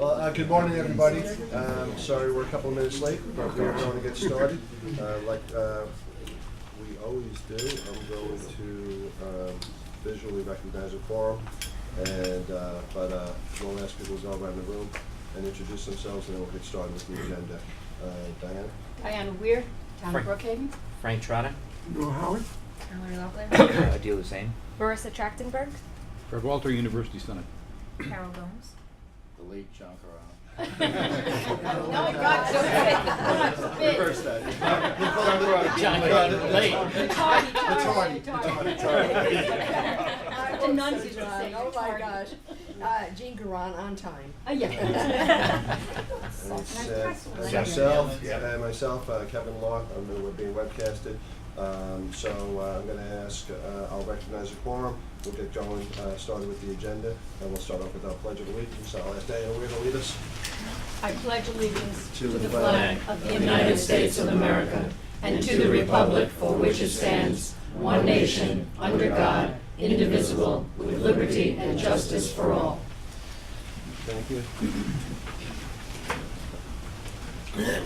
Well, good morning, everybody. Sorry we're a couple of minutes late, but we're going to get started. Like we always do, I'm going to visually recognize a quorum, and we'll ask people to go around the room and introduce themselves, and then we'll get started with the agenda. Diana? Diana Weir, Town of Brookhaven. Frank Trotta. Noah Howard. Hillary Locklear. Adil Hussain. Marissa Trachtenberg. Fred Walter, University Senate. Carol Gomes. The late John Carrano. No, God, don't say that. Reverse that. John Carrano, late. The nuns used to say. Oh my gosh. Jean Garan on time. Yeah. Myself, Kevin Locke. We're being webcasted. So I'm going to ask, I'll recognize a quorum. We'll get going, started with the agenda, and we'll start off with our Pledge of Allegiance. I'll ask Diana Weir to lead us. I pledge allegiance To to the the flag of the United States of America and to the republic for which it stands, one nation, under God, indivisible, with liberty and justice for all. Thank you.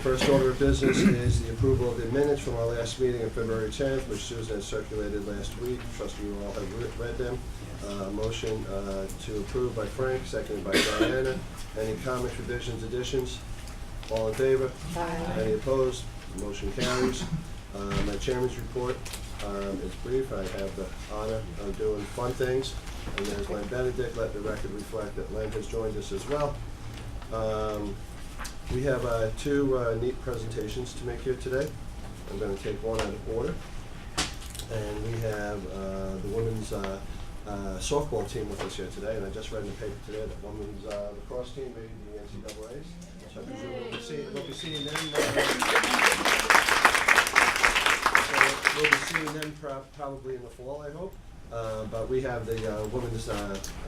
First order of business is the approval of the minutes from our last meeting on February 10th, which Susan had circulated last week. Trust you all have read them. Motion to approve by Frank, seconded by Diana. Any comments, revisions, additions? All in favor? Aye. Any opposed? Motion carries. My chairman's report is brief. I have the honor of doing fun things. And there's Len Benedict. Let the record reflect that Len has joined us as well. We have two neat presentations to make here today. I'm going to take one out of order. And we have the women's softball team with us here today. And I just read in the paper today that women's lacrosse team made the NCAAs. So I presume we'll be seeing them. We'll be seeing them probably in the fall, I hope. But we have the women's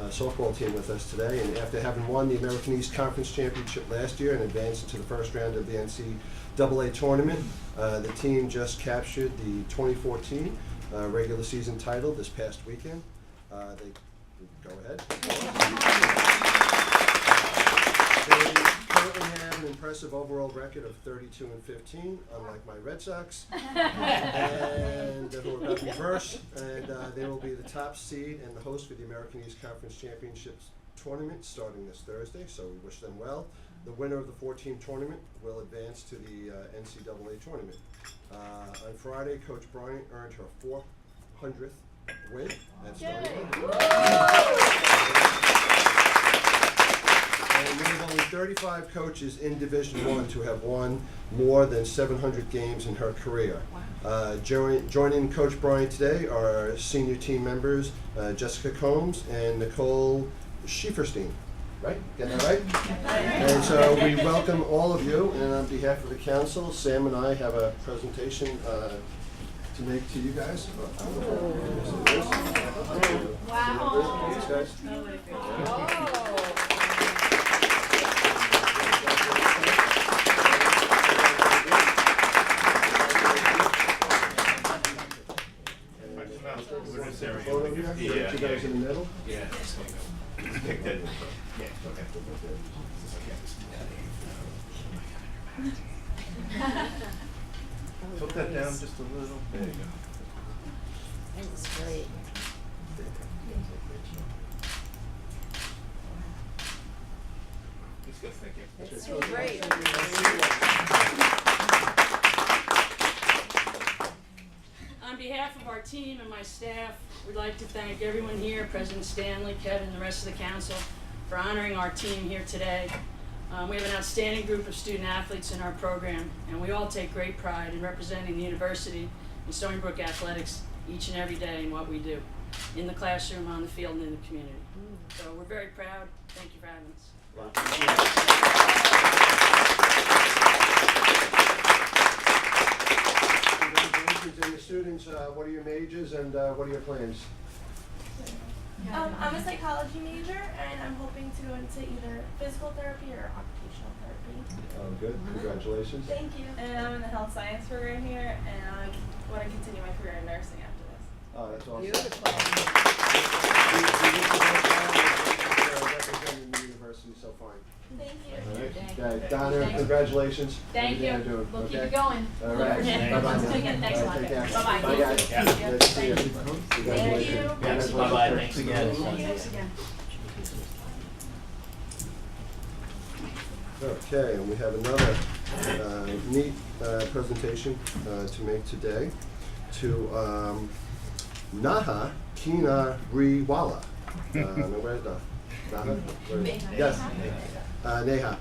softball team with us today, and after having won the American East Conference Championship last year and advanced into the first round of the NCAA tournament, the team just captured the 2014 regular season title this past weekend. Go ahead. They currently have an impressive overall record of 32-15, unlike my Red Sox, and who are about to reverse. And they will be the top seed and the host for the American East Conference Championships tournament starting this Thursday. So we wish them well. The winner of the 4-team tournament will advance to the NCAA tournament. On Friday, Coach Bryant earned her 400th win at Stony Brook. And we have only 35 coaches in Division I to have won more than 700 games in her career. Joining Coach Bryant today are senior team members Jessica Combs and Nicole Schieferstein. Right? Getting that right? And so we welcome all of you, and on behalf of the council, Sam and I have a presentation to make to you guys. Wow. Thanks, guys. You guys in the middle? Yeah. Pick that. Yeah, okay. Tilt that down just a little. There you go. That was great. Let's go, thank you. That's so great. On behalf of our team and my staff, we'd like to thank everyone here, President Stanley, Kevin, the rest of the council, for honoring our team here today. We have an outstanding group of student athletes in our program, and we all take great pride in representing the university and Stony Brook athletics each and every day in what we do, in the classroom, on the field, and in the community. So we're very proud. Thank you for having us. And the students, what are your majors and what are your plans? I'm a psychology major, and I'm hoping to go into either physical therapy or occupational therapy. Oh, good. Congratulations. Thank you. And I'm in the health science program here, and I want to continue my career in nursing after this. Oh, that's awesome. Beautiful. Representing the university so fine. Thank you. congratulations. Thank Everything you. you're doing, We'll keep okay? it going. All right. Bye-bye. Thanks a lot. Take care. Bye-bye. Bye, guys. Thank Nice to see you. you. Congratulations. Thank you. Bye-bye. Thanks again. Thanks again. Okay, and we have another neat presentation to make today to Naha Kina Riwala. No, where's the Naha? Yes. Neha.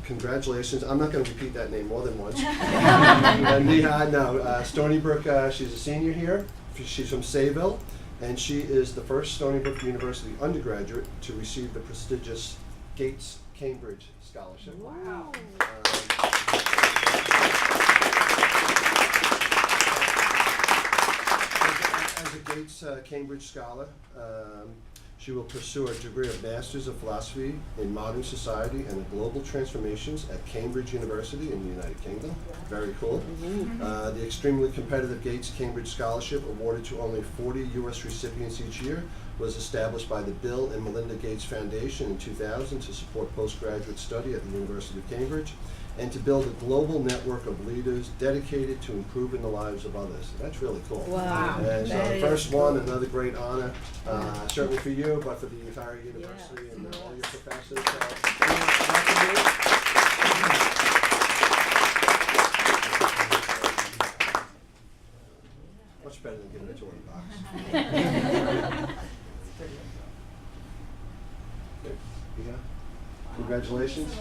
Congratulations. I'm not going to repeat that name more than once. Neha, no. Stony Brook, she's a senior here. She's from Sayville, and she is the first Stony Brook University undergraduate to receive the prestigious Gates Cambridge Scholarship. Wow. As a Gates Cambridge Scholar, she will pursue a degree of Masters of Philosophy in Modern Society and Global Transformations at Cambridge University in the United Kingdom. Very cool. The extremely competitive Gates Cambridge Scholarship, awarded to only 40 U.S. recipients each year, was established by the Bill and Melinda Gates Foundation in 2000 to support postgraduate study at the University of Cambridge and to build a global network of leaders dedicated to improving the lives of others. That's really cool. Wow. And so That the is first cool. one, another great honor, certainly for you, but for the entire university and all your professors. Much better than giving it to one box. Yeah. Congratulations.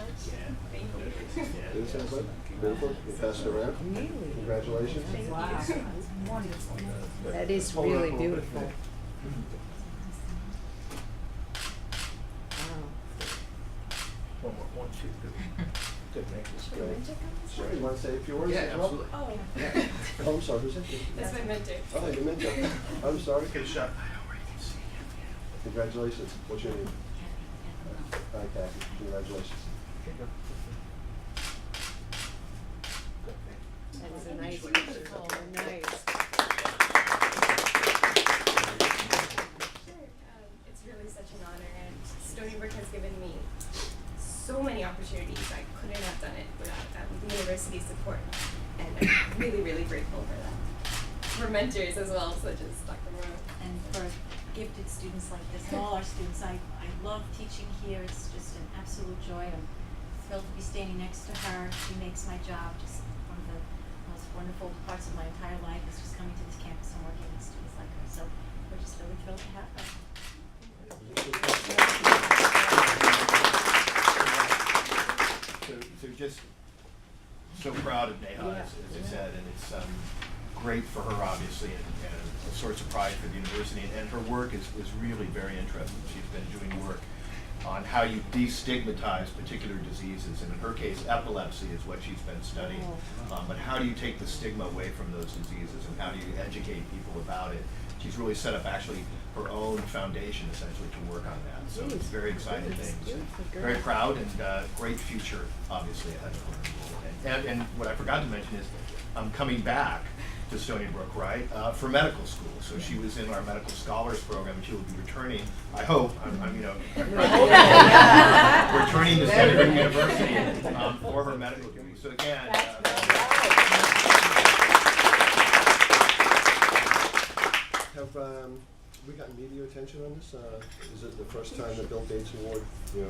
Did it sound good? Beautiful. You passed it around. Congratulations. Wow. That is really beautiful. Wow. One, two, good. Sure, you want to say a few words as well? Oh, Oh, I'm sorry, who's that? that's my mentor. Oh, your mentor. I'm sorry. Good shot. Congratulations. What's your name? Hi, Kathy. Congratulations. That is a nice picture. Nice. It's really such an honor, and Stony Brook has given me so many opportunities. I couldn't have done it without the university's support, and I'm really, really grateful for that. For mentors as well, such as Dr. Moreau. And for gifted students like this, and all our students, I love teaching here. It's just an absolute joy. I'm thrilled to be standing next to her. She makes my job just one of the most wonderful parts of my entire life is just coming to this campus and working with students like her. So we're just really thrilled to have her. So just so proud of Neha, as I said, and it's great for her, obviously, and a source of pride for the university. And her work is really very interesting. She's been doing work on how you destigmatize particular diseases, and in her case, epilepsy is what she's been studying. But how do you take the stigma away from those diseases, and how do you educate people about it? She's really set up actually her own foundation, essentially, to work on that. So it's very exciting things. Very proud, and great future, obviously, ahead of her. And what I forgot to mention is, I'm coming back to Stony Brook, right, for medical school. So she was in our medical scholars program, and she will be returning, I hope, returning to Stony Brook University for her medical degree. So again, Have we gotten media attention on this? Is it the first time the Bill Gates Award, has been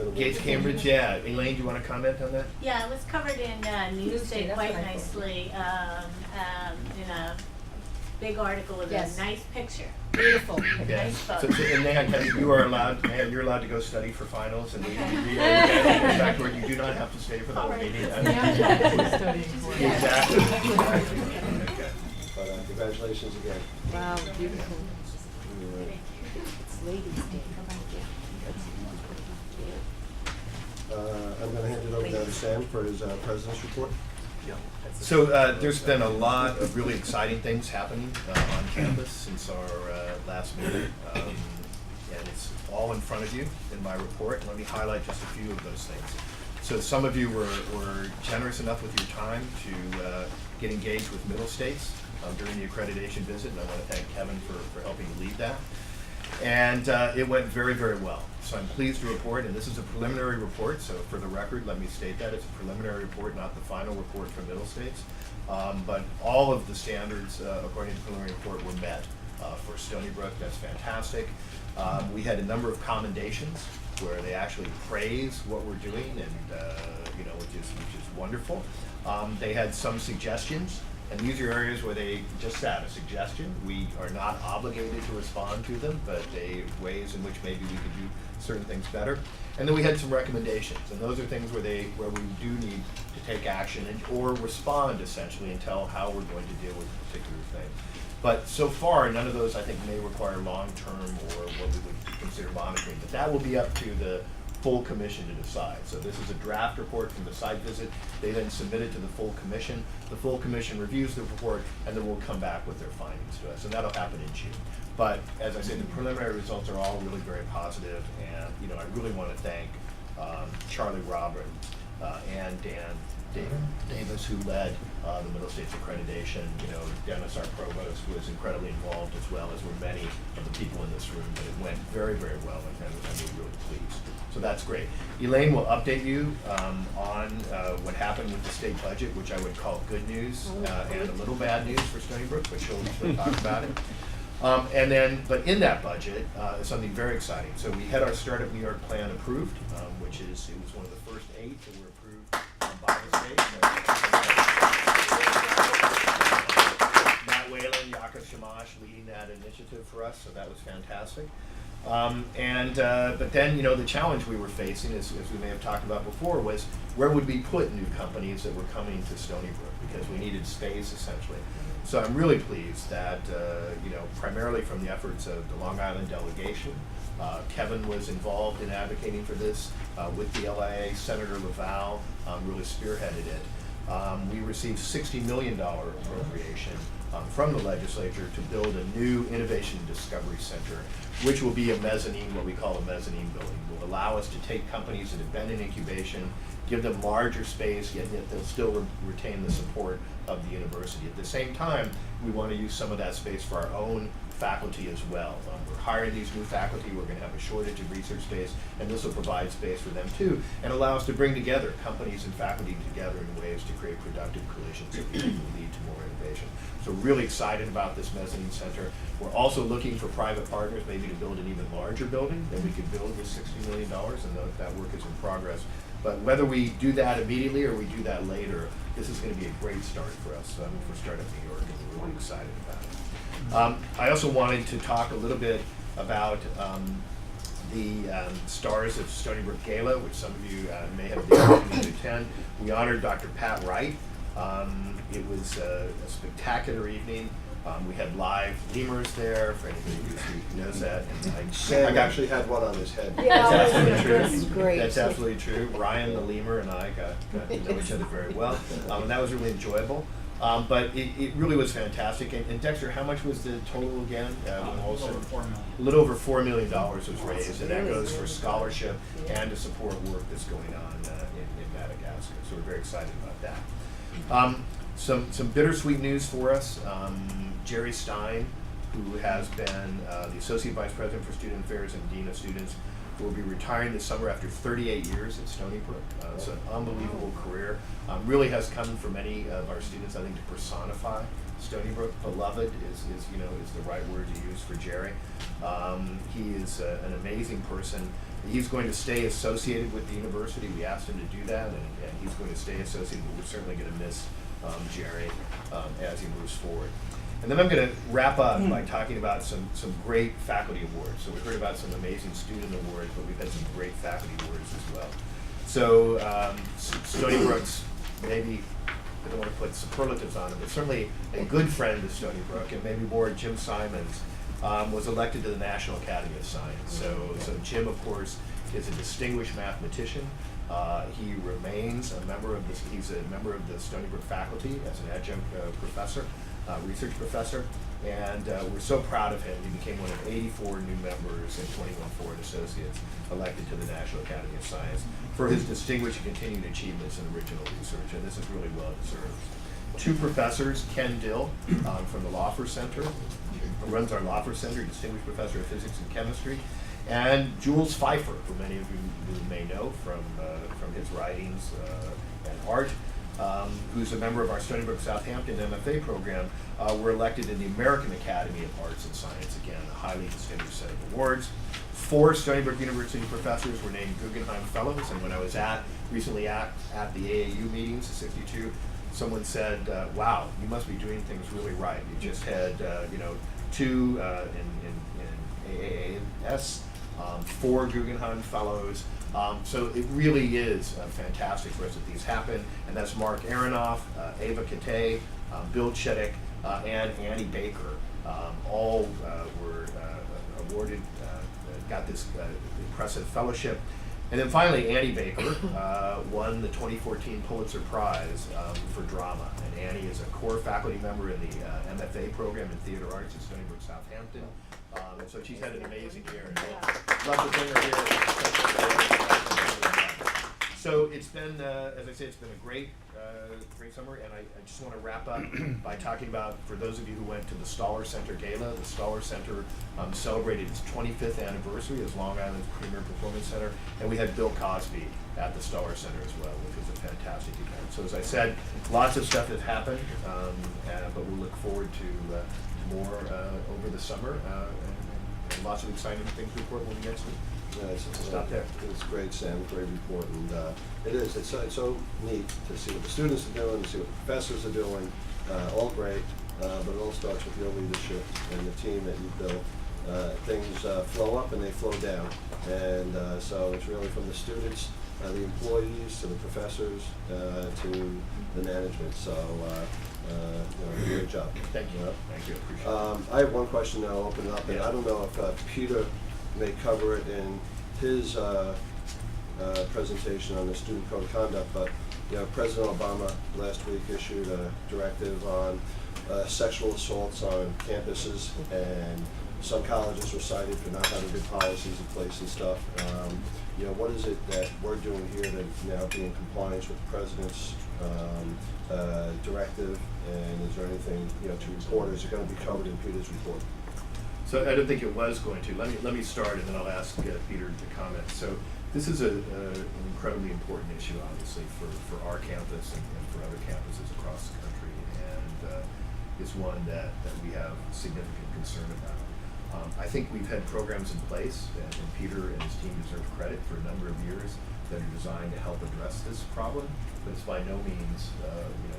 awarded? Gates Cambridge, yeah. Elaine, do you want to comment on that? Yeah, it was covered in Newsday quite nicely in a big article with Yes. a nice picture. Beautiful. Yeah. Nice So, photo. and Neha, you're allowed to go study for finals, and in fact, where you do not have to stay for the whole meeting. Exactly. Okay. But congratulations again. Wow, beautiful. It's Ladies' Day. I'm going to hand it over now to Sam for his President's Report. So there's been a lot of really exciting things happening on campus since our last meeting, and it's all in front of you in my report. Let me highlight just a few of those things. So some of you were generous enough with your time to get engaged with Middle States during the accreditation visit, and I want to thank Kevin for helping lead that. And it went very, very well. So I'm pleased to report, and this is a preliminary report, so for the record, let me state that it's a preliminary report, not the final report from Middle States. But all of the standards, according to the preliminary report, were met for Stony Brook. That's fantastic. We had a number of commendations where they actually praise what we're doing, and which is wonderful. They had some suggestions, and these are areas where they just had a suggestion. We are not obligated to respond to them, but they ways in which maybe we could do certain things better. And then we had some recommendations, and those are things where we do need to take action or respond essentially and tell how we're going to deal with a particular thing. But so far, none of those I think may require long-term or what we would consider monitoring. But that will be up to the full commission to decide. So this is a draft report from the site visit. They then submit it to the full commission. The full commission reviews the report, and then we'll come back with their findings to us. And that'll happen in June. But as I said, the preliminary results are all really very positive, and I really want to thank Charlie Roberts and Dan Davis, who led the Middle States accreditation. Dennis, our provost, was incredibly involved, as well as were many of the people in this room. But it went very, very well, and we're really pleased. So that's great. Elaine will update you on what happened with the state budget, which I would call good news and a little bad news for Stony Brook, but she'll talk about it. But in that budget is something very exciting. So we had our Startup New York plan approved, it was one of the first 8 that were approved by the state. Matt Whalen, Yaakov Shamash leading that initiative for us, so that was fantastic. But then, the challenge we were facing, as we may have talked about before, was where would we put new companies that were coming to Stony Brook, because we needed space, essentially. So I'm really pleased that, primarily from the efforts of the Long Island delegation, Kevin was involved in advocating for this with the LIA. Senator Laval really spearheaded it. We received $60 million appropriation from the legislature to build a new Innovation and Discovery Center, which will be a mezzanine, what we call a mezzanine building. Will allow us to take companies that have been in incubation, give them larger space, yet they'll still retain the support of the university. At the same time, we want to use some of that space for our own faculty as well. We're hiring these new faculty. We're going to have a shortage of research space, and this will provide space for them too, and allow us to bring together companies and faculty together in ways to create productive collisions that will lead to more innovation. So really excited about this mezzanine center. We're also looking for private partners, maybe to build an even larger building than we could build with $60 million, and that work is in progress. But whether we do that immediately or we do that later, this is going to be a great start for us for Startup New York, and we're really excited about it. I also wanted to talk a little bit about the Stars of Stony Brook Gala, which some of you may have the opportunity to attend. We honored Dr. Pat Wright. It was a spectacular evening. We had live lemurs there, for anybody who knows that. And Sam actually had one on his head. Yeah, that's absolutely true. that's great. That's absolutely true. Ryan the lemur and I got to know each other very well, and that was really enjoyable. But it really was fantastic. And Dexter, how much was the total again? A little over $4 million was raised, and that goes for scholarship and to support work that's going on in Madagascar. So we're very excited about that. Some bittersweet news for us. Jerry Stein, who has been the Associate Vice President for Student Affairs and Dean of Students, will be retiring this summer after 38 years at Stony Brook. It's an unbelievable career. Really has come for many of our students, I think, to personify Stony Brook. Beloved is the right word to use for Jerry. He is an amazing person. He's going to stay associated with the university. We asked him to do that, and he's going to stay associated, but we're certainly going to miss Jerry as he moves forward. And then I'm going to wrap up by talking about some great faculty awards. So we've heard about some amazing student awards, but we've had some great faculty awards as well. So Stony Brook's, maybe, I don't want to put superlatives on it, but certainly a good friend of Stony Brook, and maybe more, Jim Simons, was elected to the National Academy of Science. So Jim, of course, is a distinguished mathematician. He remains a member of this. He's a member of the Stony Brook faculty as an adjunct professor, research professor, and we're so proud of him. He became one of 84 new members and 21 foreign associates elected to the National Academy of Science for his distinguished and continued achievements in original research, and this is really well deserved. 2 professors, Ken Dill from the Laufer Center, who runs our Loffer Center, distinguished professor of physics and chemistry, and Jules Pfeiffer, who many of you may know from his writings and art, who's a member of our Stony Brook Southampton MFA program, were elected in the American Academy of Arts and Science, again, a highly distinguished set of awards. 4 Stony Brook University professors were named Guggenheim Fellows, and when I was recently at the AAU meetings, 62, someone said, wow, you must be doing things really right. You just had, 2 in AAS, 4 Guggenheim Fellows. So it really is fantastic for us that these happen, and that's Mark Aronoff, Ava Kate, Bill Chittick, and Annie Baker. All were awarded, got this impressive fellowship. And then finally, Annie Baker won the 2014 Pulitzer Prize for drama. And Annie is a core faculty member in the MFA program in theater arts at Stony Brook Southampton. And so she's had an amazing year. Love to bring her here. So it's been, as I say, it's been a great summer, and I just want to wrap up by talking about, for those of you who went to the Stoller Center Gala, the Stoller Center celebrated its 25th anniversary as Long Island's premier performance center, and we had Bill Cosby at the Stoller Center as well, which was a fantastic event. So as I said, lots of stuff has happened, but we'll look forward to more over the summer, and lots of exciting things to report when we get to stop there. It's great, Sam, great report, and it's so neat to see what the students are doing, to see what the professors are doing, all great, but it all starts with your leadership and the team that you built. Things flow up and they flow down, and so it's really from the students, the employees, to the professors, to the management, so great job. Thank you. Thank you, appreciate it. I have one question, then I'll open it up, and I don't know if Peter may cover it in his presentation on the student code of conduct, but President Obama last week issued a directive on sexual assaults on campuses, and some colleges were cited for not having good policies in place and stuff. What is it that we're doing here to now be in compliance with the president's directive, and is there anything to report, or is it going to be covered in Peter's report? So I don't think it was going to. Let me start, and then I'll ask Peter to comment. So this is an incredibly important issue, obviously, for our campus and for other campuses across the country, and it's one that we have significant concern about. I think we've had programs in place, and Peter and his team deserve credit for a number of years that are designed to help address this problem, but it's by no means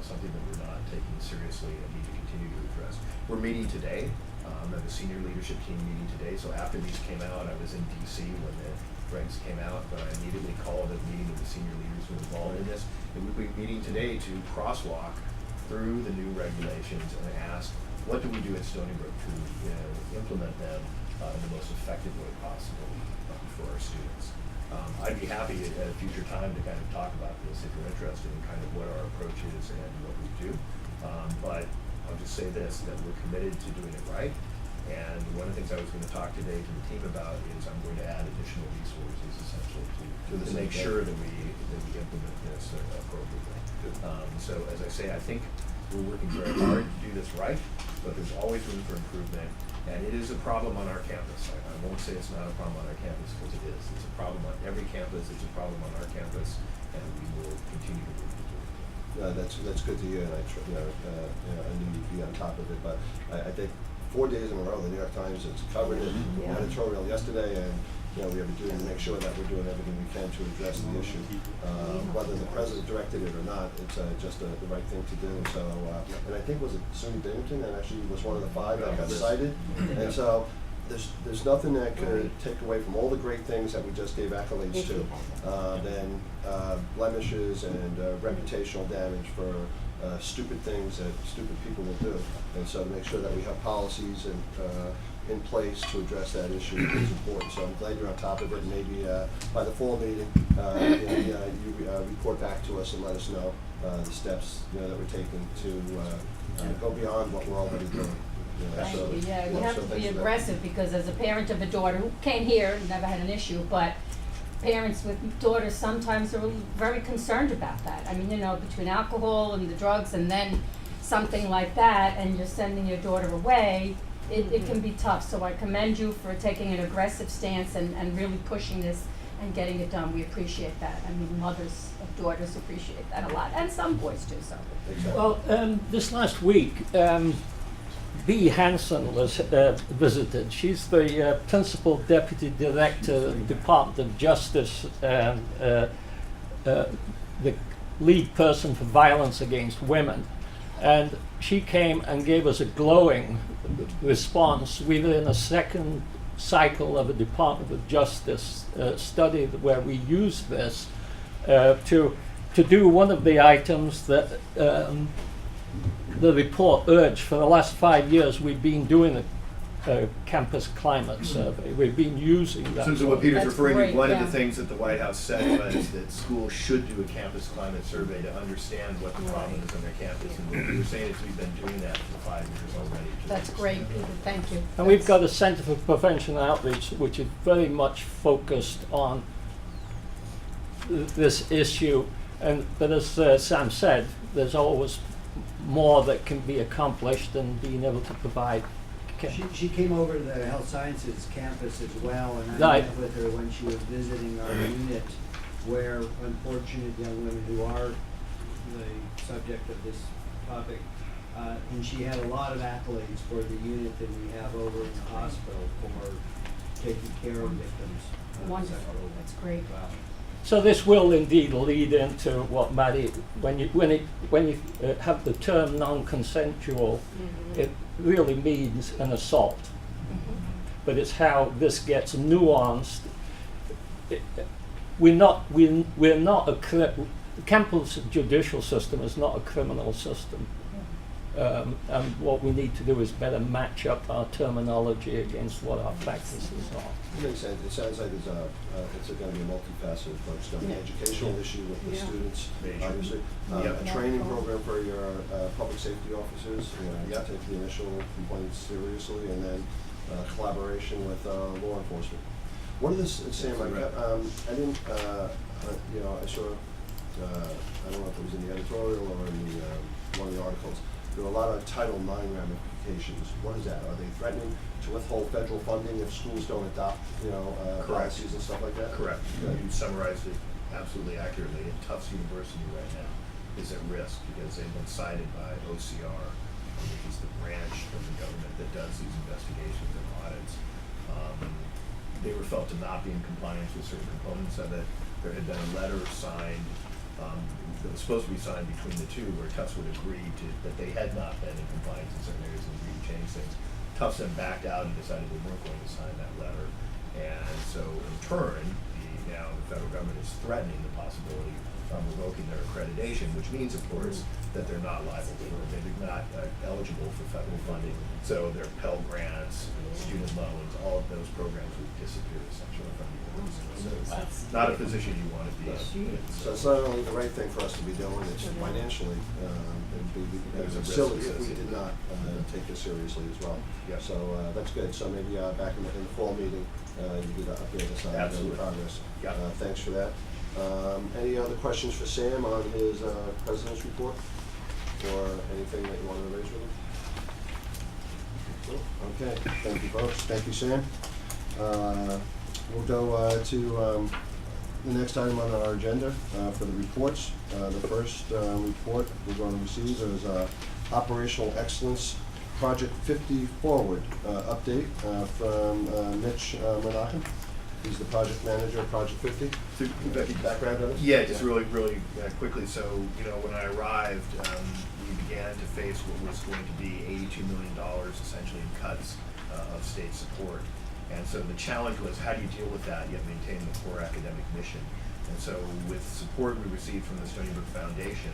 something that we're not taking seriously and need to continue to address. We're meeting today. I have a senior leadership team meeting today, so after these came out, I was in DC when the regs came out, but I immediately called a meeting of the senior leaders who are involved in this, and we'll be meeting today to crosswalk through the new regulations and ask, what do we do at Stony Brook to implement them in the most effective way possible for our students? I'd be happy at a future time to kind of talk about this if you're interested in kind of what our approach is and what we do, but I'll just say this, that we're committed to doing it right. And one of the things I was going to talk today to the team about is I'm going to add additional resources, essentially, to make sure that we implement this appropriately. So as I say, I think we're working very hard to do this right, but there's always room for improvement. And it is a problem on our campus. I won't say it's not a problem on our campus, because it is. It's a problem on every campus. It's a problem on our campus, and we will continue to work to do it. That's good to hear, and I knew you'd be on top of it, but I think 4 days in a row, the New York Times has covered it, editorial yesterday, and we have a duty to make sure that we're doing everything we can to address the issue. Whether the president directed it or not, it's just the right thing to do. So, and I think was it SUNY Binghamton that actually was one of the 5 that got cited, and so there's nothing that could take away from all the great things that we just gave accolades to, than blemishes and reputational damage for stupid things that stupid people will do. And so to make sure that we have policies and in place to address that issue is important. So I'm glad you're on top of it, and maybe by the fall meeting, you report back to us and let us know the steps that we're taking to go beyond what we're already doing. Yeah, you have to be aggressive, because as a parent of a daughter who came here and never had an issue, but parents with daughters sometimes are very concerned about that. I mean, between alcohol and the drugs and then something like that, and you're sending your daughter away, it can be tough. So I commend you for taking an aggressive stance and really pushing this and getting it done. We appreciate that. I mean, mothers of daughters appreciate that a lot, and some boys too, so. Well, this last week, Bea Hansen was visited. She's the Principal Deputy Director of the Department of Justice and the lead person for violence against women. And she came and gave us a glowing response. We were in a second cycle of a Department of Justice study where we use this to do one of the items that the report urged. For the last 5 years, we've been doing a campus climate survey. We've been using that. So what Peter's That's referring great, to, one of yeah. the things that the White House said was that schools should do a campus climate survey to understand what the problem is on their campus. And what we were saying is we've been doing that for 5 years already. That's great, Peter, thank you. And we've got a Center for Prevention and Outreach, which is very much focused on this issue. But as Sam said, there's always more that can be accomplished and being able to provide. She came over to the health sciences campus as well, and I Right. met with her when she was visiting our unit, where unfortunate young women who are the subject of this topic, and she had a lot of accolades for the unit that we have over in the hospital for taking care of victims. of Wonderful, sexual that's great. violence. So this will indeed lead into what Maddie, when you have the term non-consensual, it really means an assault. But it's how this gets nuanced. We're not the campus judicial system is not a criminal system. And what we need to do is better match up our terminology against what our practices are. It makes sense. It sounds like it's going to be a multifaceted approach. It's going to be an educational issue with the students, obviously. A training program for your public safety officers, you have to take the initial complaints seriously, and then collaboration with law enforcement. What are this, Sam, I didn't, I saw, I don't know if it was in the editorial or in the, one of the articles, there are a lot of Title IX ramifications. What is that? Are they threatening to withhold federal funding if schools don't adopt, policies and stuff like that? Correct. You summarized it absolutely accurately. And Tufts University right now is at risk because they've been cited by OCR, which is the branch of the government that does these investigations and audits. They were felt to not be in compliance with certain components of it. There had been a letter signed that was supposed to be signed between the two, where Tufts would agree to that they had not been in compliance in certain areas and agreed to change things. Tufts then backed out and decided they weren't going to sign that letter, and so in turn, now the federal government is threatening the possibility of revoking their accreditation, which means, of course, that they're not liable for it. They're not eligible for federal funding, so their Pell Grants, student loans, all of those programs would disappear essentially from the university. So it's not a position you want to be in. So it's not only the right thing for us to be doing, it's financially, it'd be silly if we did not take this seriously as well. Yeah. So that's good. So maybe back in the fall meeting, you could update us on the Absolutely. progress. Yeah. Thanks for that. Any other questions for Sam on his president's report? Or anything that you wanted to raise with him? Cool. Okay, thank you folks. Thank you, Sam. We'll go to the next item on our agenda for the reports. The first report we're going to receive is Operational Excellence Project 50 Forward update from Mitch Monahan. He's the project manager of Project 50. So, Becky, Background on it? Yeah, just really quickly. So, when I arrived, we began to face what was going to be $82 million essentially in cuts of state support. And so the challenge was, how do you deal with that yet maintain the core academic mission? And so with support we received from the Stony Brook Foundation,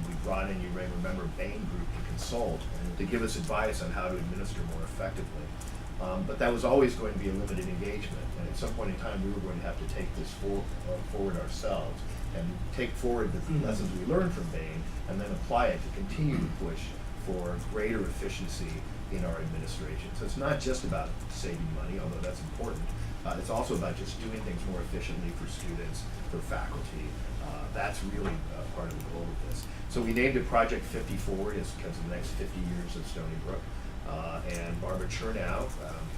we brought in, you may remember, Bain Group to consult to give us advice on how to administer more effectively. But that was always going to be a limited engagement, and at some point in time we were going to have to take this forward ourselves and take forward the lessons we learned from Bain and then apply it to continue to push for greater efficiency in our administration. So it's not just about saving money, although that's important. It's also about just doing things more efficiently for students, for faculty. That's really part of the goal of this. So we named it Project 50 Forward because of the next 50 years of Stony Brook. and Barbara Chernow,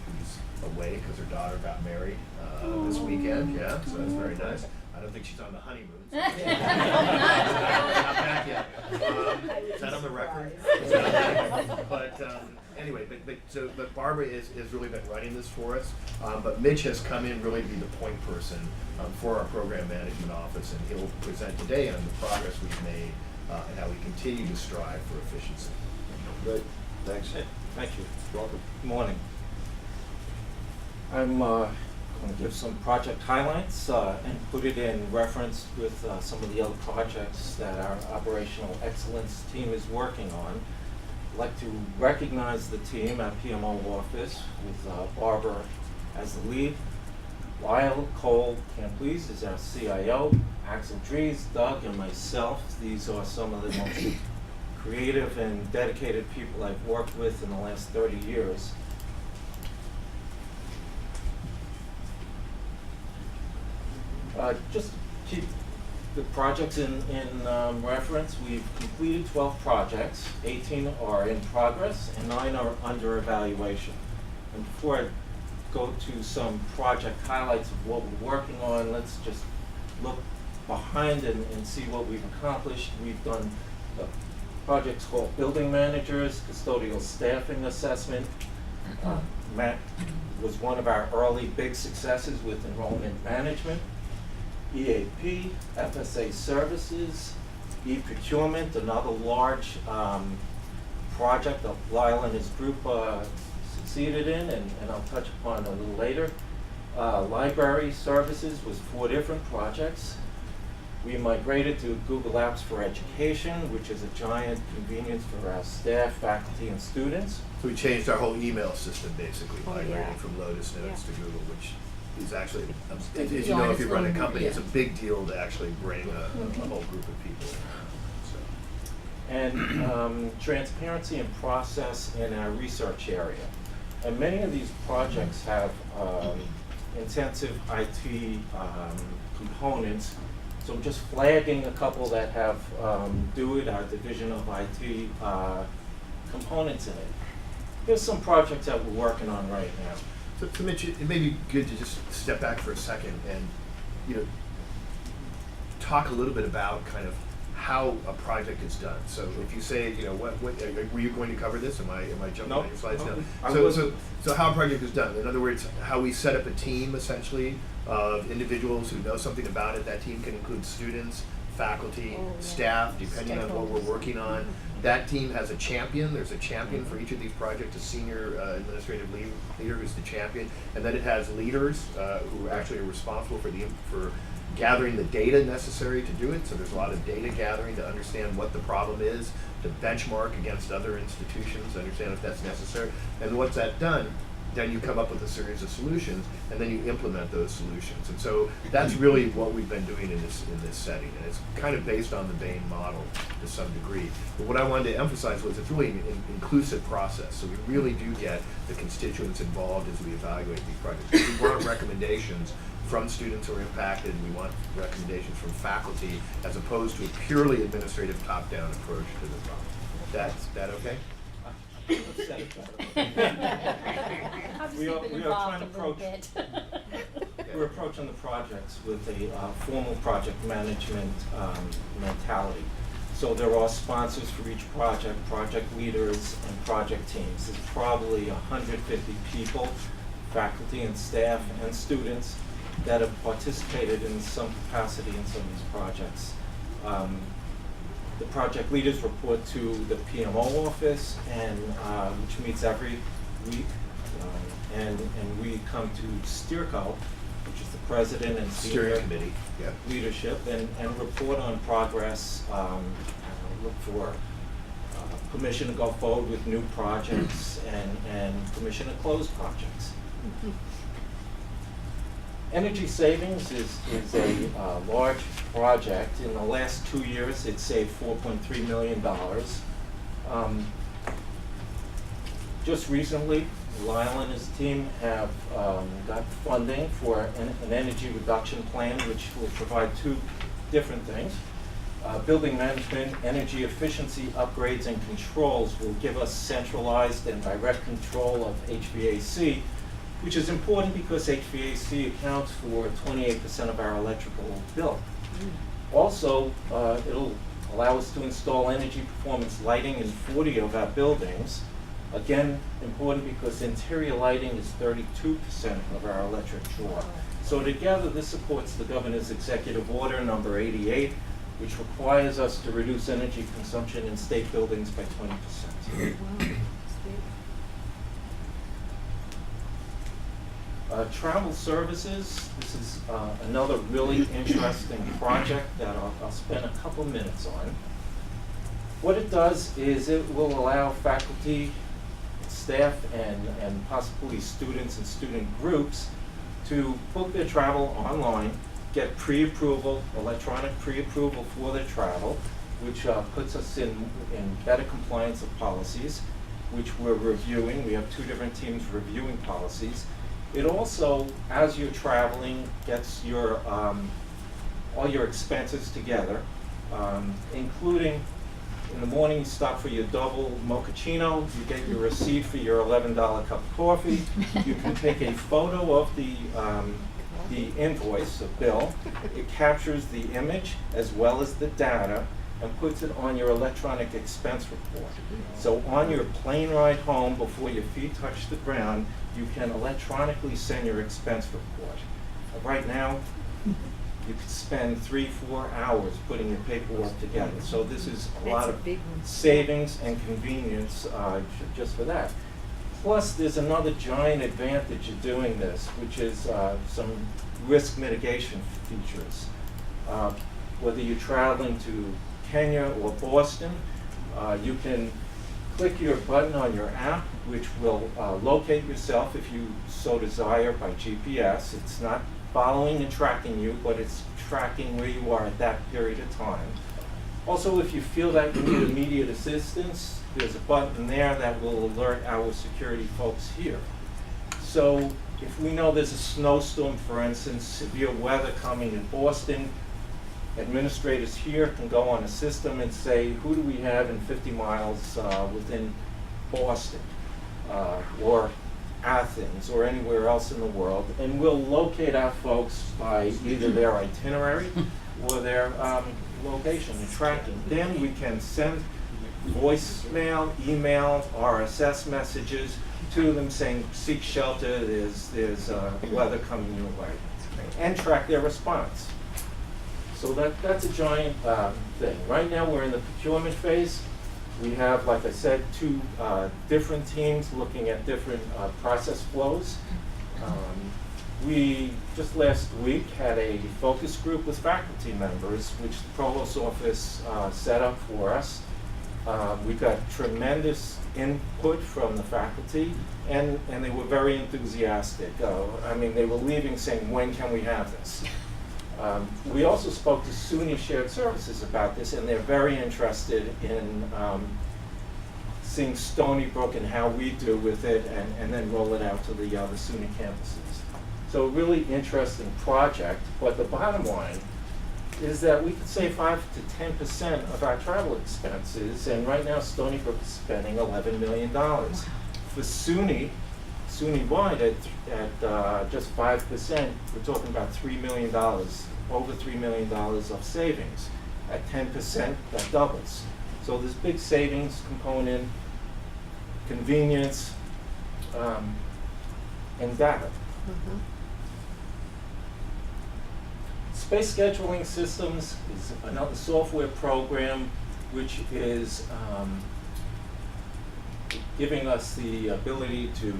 who's away because her daughter got married this weekend. Yeah, so that's very nice. I don't think she's on the honeymoon. So not back yet. Is that on the record? But anyway, but Barbara has really been running this for us. But Mitch has come in really to be the point person for our program management office, and he'll present today on the progress we've made and how we continue to strive for efficiency. Good, thanks. Thank you. Welcome. Good morning. I'm going to give some project highlights and put it in reference with some of the other projects that our operational excellence team is working on. I'd like to recognize the team at PMO office with Barbara as the lead. Lyle Cole Camplese is our CIO, Axel Dries, Doug, and myself. These are some of the most creative and dedicated people I've worked with in the last 30 years. Just to keep the projects in reference, we've completed 12 projects, 18 are in progress, and 9 are under evaluation. And before I go to some project highlights of what we're working on, let's just look behind and see what we've accomplished. We've done projects called Building Managers, Custodial Staffing Assessment. Matt was one of our early big successes with enrollment management. EAP, FSA Services, e-procurement, another large project that Lyle and his group succeeded in, and I'll touch upon a little later. Library Services was 4 different projects. We migrated to Google Apps for Education, which is a giant convenience for our staff, faculty, and students. So we changed our whole email system basically, Oh, migrating yeah. from Lotus Notes to Google, which is actually, as It's you know, on if you its run a own, company, yeah. it's a big deal to actually bring a whole group of people in. So. And transparency and process in our research area. And many of these projects have intensive IT components. So I'm just flagging a couple that have DOIT, our Division of IT, components in it. Here's some projects that we're working on right now. So Mitch, it may be good to just step back for a second and talk a little bit about kind of how a project is done. So if you say, what were you going to cover this? Am I jumping Nope. on your slides now? I So, wasn't. so how a project is done. In other words, how we set up a team essentially of individuals who know something about it. That team can include students, faculty, staff, depending on what we're working on. That team has a champion. There's a champion for each of these projects, a senior administrative leader who's the champion, and then it has leaders who actually are responsible for gathering the data necessary to do it. So there's a lot of data gathering to understand what the problem is, to benchmark against other institutions, understand if that's necessary. And once that's done, then you come up with a series of solutions, and then you implement those solutions. And so that's really what we've been doing in this setting, and it's kind of based on the Bain model to some degree. But what I wanted to emphasize was it's really an inclusive process. So we really do get the constituents involved as we evaluate these projects. We want recommendations from students who are impacted. We want recommendations from faculty, as opposed to a purely administrative top-down approach to the problem. That okay? Let's set it better. We are trying to approach. We're approaching the projects with a formal project management mentality. So there are sponsors for each project, project leaders, and project teams. There's probably 150 people, faculty and staff and students, that have participated in some capacity in some of these projects. The project leaders report to the PMO office, and which meets every week, and we come to SteerCo, which is the president and senior Steering committee, yeah. leadership, and report on progress. Look for permission to go forward with new projects and permission to close projects. Energy savings is a large project. In the last 2 years, it saved $4.3 million. Just recently, Lyle and his team have got funding for an energy reduction plan, which will provide 2 different things. Building management, energy efficiency upgrades and controls will give us centralized and direct control of HVAC, which is important because HVAC accounts for 28% of our electrical bill. Also, it'll allow us to install energy performance lighting in 40 of our buildings. Again, important because interior lighting is 32% of our electric draw. So together, this supports the Governor's Executive Order number 88, which requires us to reduce energy consumption in state buildings by 20%. Travel services, this is another really interesting project that I'll spend a couple minutes on. What it does is it will allow faculty, staff, and possibly students and student groups to book their travel online, get pre-approval, electronic pre-approval for their travel, which puts us in better compliance of policies, which we're reviewing. We have 2 different teams reviewing policies. It also, as you're traveling, gets your all your expenses together, including in the morning you stop for your double mochaccino, you get your receipt for your $11 cup of coffee. You can take a photo of the invoice, the bill. It captures the image as well as the data and puts it on your electronic expense report. So on your plane ride home, before your feet touch the ground, you can electronically send your expense report. Right now, you could spend 3-4 hours putting your paperwork together. So this is a lot of savings and convenience just for that. Plus, there's another giant advantage of doing this, which is some risk mitigation features. Whether you're traveling to Kenya or Boston, you can click your button on your app, which will locate yourself if you so desire by GPS. It's not following and tracking you, but it's tracking where you are at that period of time. Also, if you feel that you need immediate assistance, there's a button there that will alert our security folks here. So if we know there's a snowstorm, for instance, severe weather coming in Boston, administrators here can go on a system and say, who do we have in 50 miles within Boston or Athens or anywhere else in the world, and we'll locate our folks by either their itinerary or their location and tracking. Then we can send voicemail, email, RSS messages to them saying, seek shelter, there's weather coming your way, and track their response. So that's a giant thing. Right now we're in the procurement phase. We have, like I said, 2 different teams looking at different process flows. We just last week had a focus group with faculty members, which the Provost's office set up for us. We got tremendous input from the faculty, and they were very enthusiastic. I mean, they were leaving saying, when can we have this? We also spoke to SUNY Shared Services about this, and they're very interested in seeing Stony Brook and how we do with it, and then roll it out to the SUNY campuses. So a really interesting project, but the bottom line is that we could save 5 to 10% of our travel expenses, and right now Stony Brook is spending $11 million. For SUNY-wide at just 5%, we're talking about $3 million, over $3 million of savings. At 10%, that doubles. So there's big savings component, convenience, and data. Space Scheduling Systems is another software program which is giving us the ability to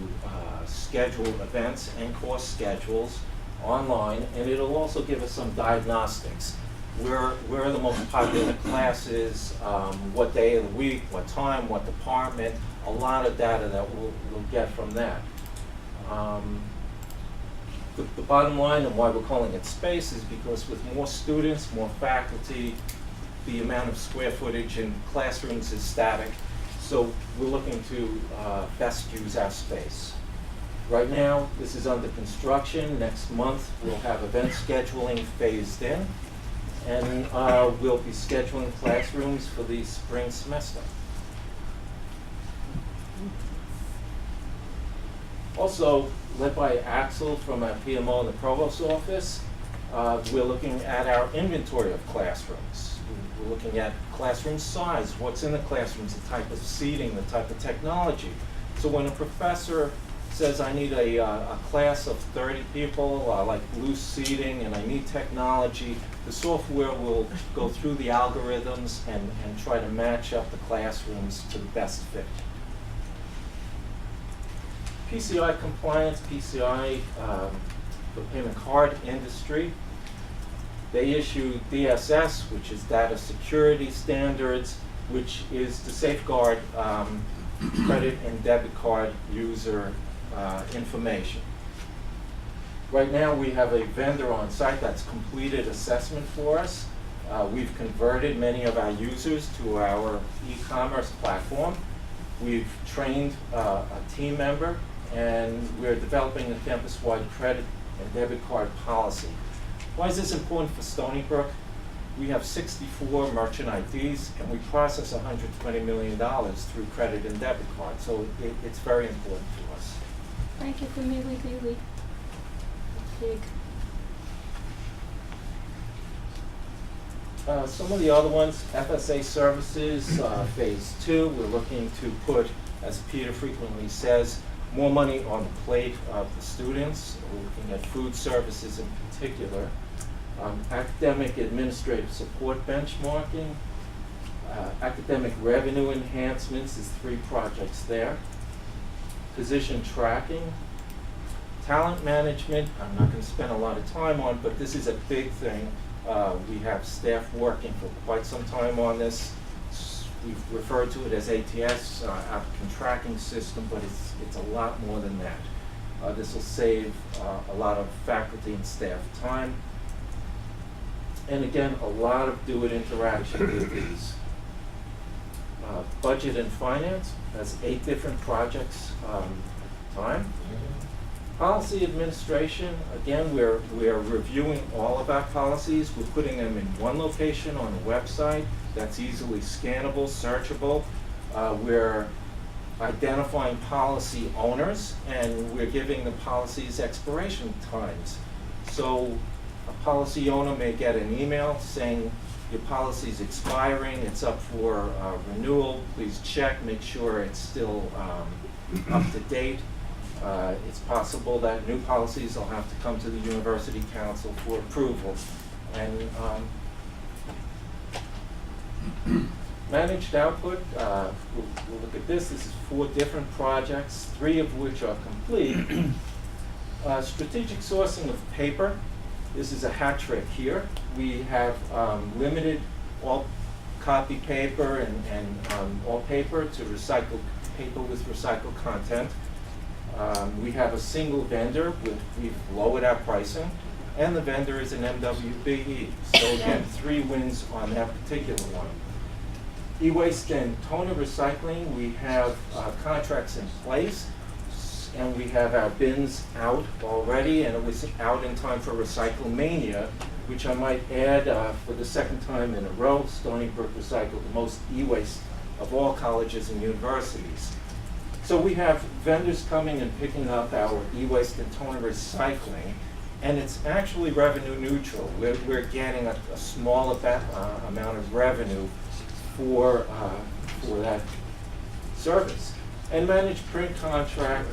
schedule events and course schedules online, and it'll also give us some diagnostics. Where are the most popular classes, what day of the week, what time, what department, a lot of data that we'll get from that. The bottom line and why we're calling it space is because with more students, more faculty, the amount of square footage in classrooms is static. So we're looking to best use our space. Right now, this is under construction. Next month, we'll have event scheduling phased in. And we'll be scheduling classrooms for the spring semester. Also, led by Axel from our PMO in the Provost's office, we're looking at our inventory of classrooms. We're looking at classroom size, what's in the classrooms, the type of seating, the type of technology. So when a professor says I need a class of 30 people, like loose seating, and I need technology, the software will go through the algorithms and try to match up the classrooms to the best fit. PCI compliance, PCI, the payment card industry. They issue DSS, which is data security standards, which is to safeguard credit and debit card user information. Right now we have a vendor on site that's completed assessment for us. We've converted many of our users to our e-commerce platform. We've trained a team member, and we're developing a campus-wide credit and debit card policy. Why is this important for Stony Brook? We have 64 merchant IDs, and we process $120 million through credit and debit cards, so it's very important to us. Thank you for Mealy Bealy. Big. Some of the other ones, FSA services, phase 2, we're looking to put, as Peter frequently says, more money on the plate of the students. We're looking at food services in particular. Academic administrative support benchmarking, academic revenue enhancements is 3 projects there. Position tracking, talent management, I'm not going to spend a lot of time on, but this is a big thing. We have staff working for quite some time on this. We've referred to it as ATS, applicant tracking system, but it's a lot more than that. This will save a lot of faculty and staff time. And again, a lot of do-it interaction with these. Budget and finance has 8 different projects at a time. Policy administration, again, we're reviewing all of our policies. We're putting them in one location on the website that's easily scannable, searchable. We're identifying policy owners, and we're giving the policies expiration times. So a policy owner may get an email saying your policy is expiring, it's up for renewal, please check, make sure it's still up to date. It's possible that new policies will have to come to the University Council for approval. And managed output, we'll look at this. This is 4 different projects, 3 of which are complete. Strategic sourcing of paper. This is a hat trick here. We have limited all copy paper and all paper to recycled paper with recycled content. We have a single vendor. We've lowered our pricing, and the vendor is an MWBE. So again, 3 wins on that particular one. E-waste and toner recycling, we have contracts in place, and we have our bins out already, and it was out in time for Recycle Mania, which I might add for the 2nd time in a row, Stony Brook recycled the most e-waste of all colleges and universities. So we have vendors coming and picking up our e-waste and toner recycling, and it's actually revenue neutral. We're getting a small amount of revenue for that service. And managed print contract,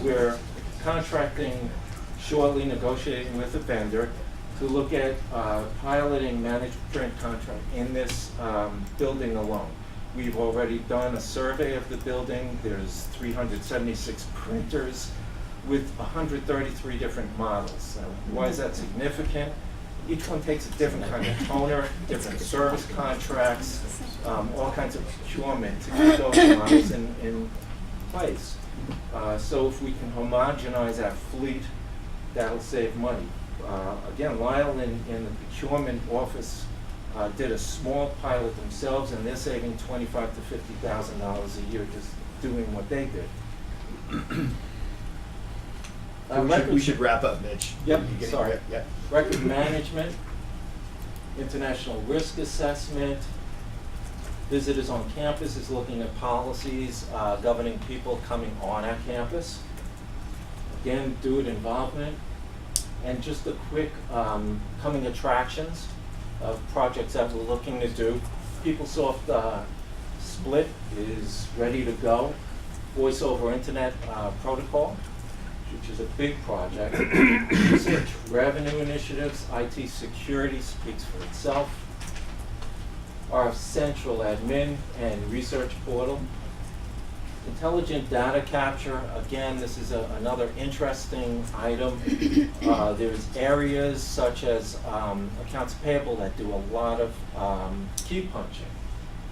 we're contracting shortly, negotiating with a vendor to look at piloting managed print contract in this building alone. We've already done a survey of the building. There's 376 printers with 133 different models. Why is that significant? Each one takes a different kind of toner, different service contracts, all kinds of procurement to keep those models in place. So if we can homogenize our fleet, that'll save money. Again, Lyle in the procurement office did a small pilot themselves, and they're saving $25,000 to $50,000 a year just doing what they did. We should wrap up, Mitch. Yep, You get- sorry. yeah. Record management. international risk assessment. Visitors on campus is looking at policies governing people coming on our campus. Again, student involvement. And just a quick coming attractions of projects that we're looking to do. PeopleSoft Split is ready to go. Voice over Internet protocol, which is a big project. Research revenue initiatives, IT security speaks for itself. Our central admin and research portal. Intelligent data capture, again, this is another interesting item. There's areas such as accounts payable that do a lot of key punching.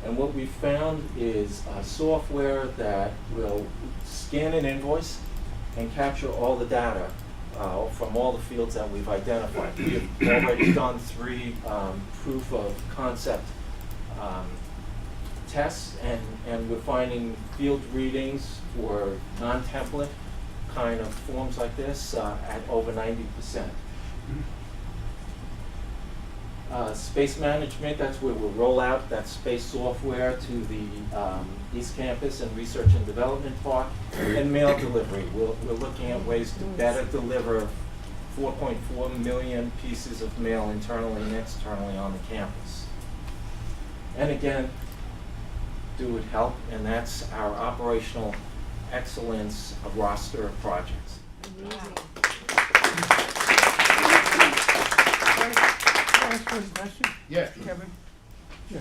And what we found is software that will scan an invoice and capture all the data from all the fields that we've identified. We have already done 3 proof of concept tests, and we're finding field readings for non-template kind of forms like this at over 90%. Space management, that's where we'll roll out that space software to the East Campus and Research and Development Park. And mail delivery, we're looking at ways to better deliver 4.4 million pieces of mail internally and externally on the campus. And again, do with help, and that's our operational excellence of roster of projects. Amazing. Can I ask one question? Yeah. Kevin? Yeah.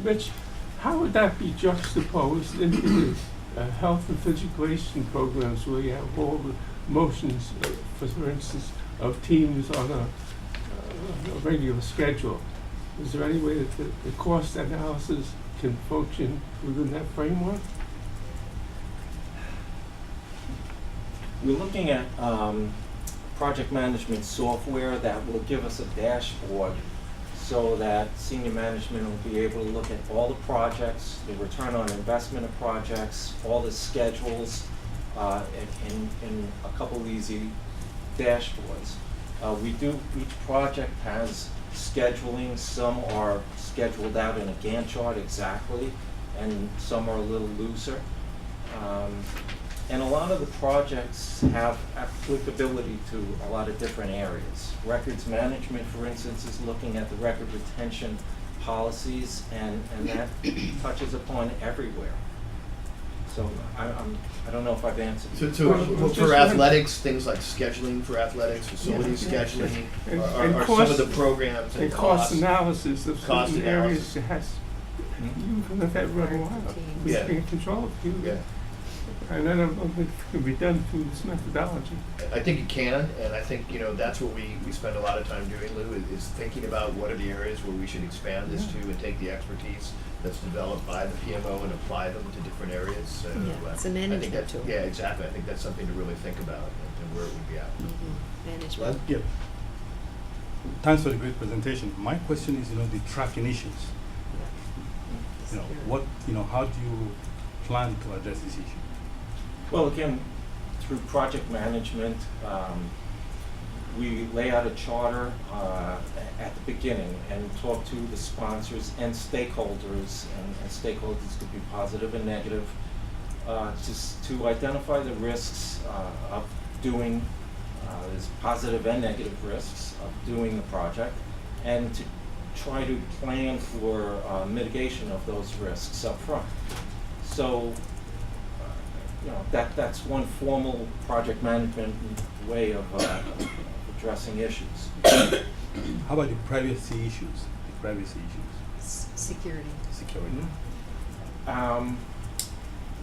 Rich, how would that be juxtaposed into the health and physical programs where you have all the motions, for instance, of teams on a regular schedule? Is there any way that the cost analysis can function within that framework? We're looking at project management software that will give us a dashboard so that senior management will be able to look at all the projects, the return on investment of projects, all the schedules, in a couple easy dashboards. Each project has scheduling. Some are scheduled out in a Gantt chart exactly, and some are a little looser. And a lot of the projects have applicability to a lot of different areas. Records management, for instance, is looking at the record retention policies, and that touches upon everywhere. So I don't know if I've answered. So for athletics, things like scheduling for athletics, facilities scheduling, are some of the programs and cost analysis of cost certain analysis. areas has. You can let that run wild. We Yeah. can control it. Yeah. And I don't think it can be done through this methodology. I think it can, and I think, that's what we spend a lot of time doing, Lou, is thinking about what are the areas where we should expand this to and take the expertise that's developed by the PMO and apply them to different areas. So, Yeah, it's a I think management that- tool. Yeah, exactly. I think that's something to really think about and where it would be at. Management. Yeah. Thanks for the great presentation. My question is, the tracking issues. How do you plan to address this issue? Well, again, through project management, we lay out a charter at the beginning and talk to the sponsors and stakeholders, and stakeholders could be positive and negative, just to identify the risks of doing, there's positive and negative risks of doing the project, and to try to plan for mitigation of those risks up front. So, that's one formal project management way of addressing issues. How about the privacy issues? Security. Security.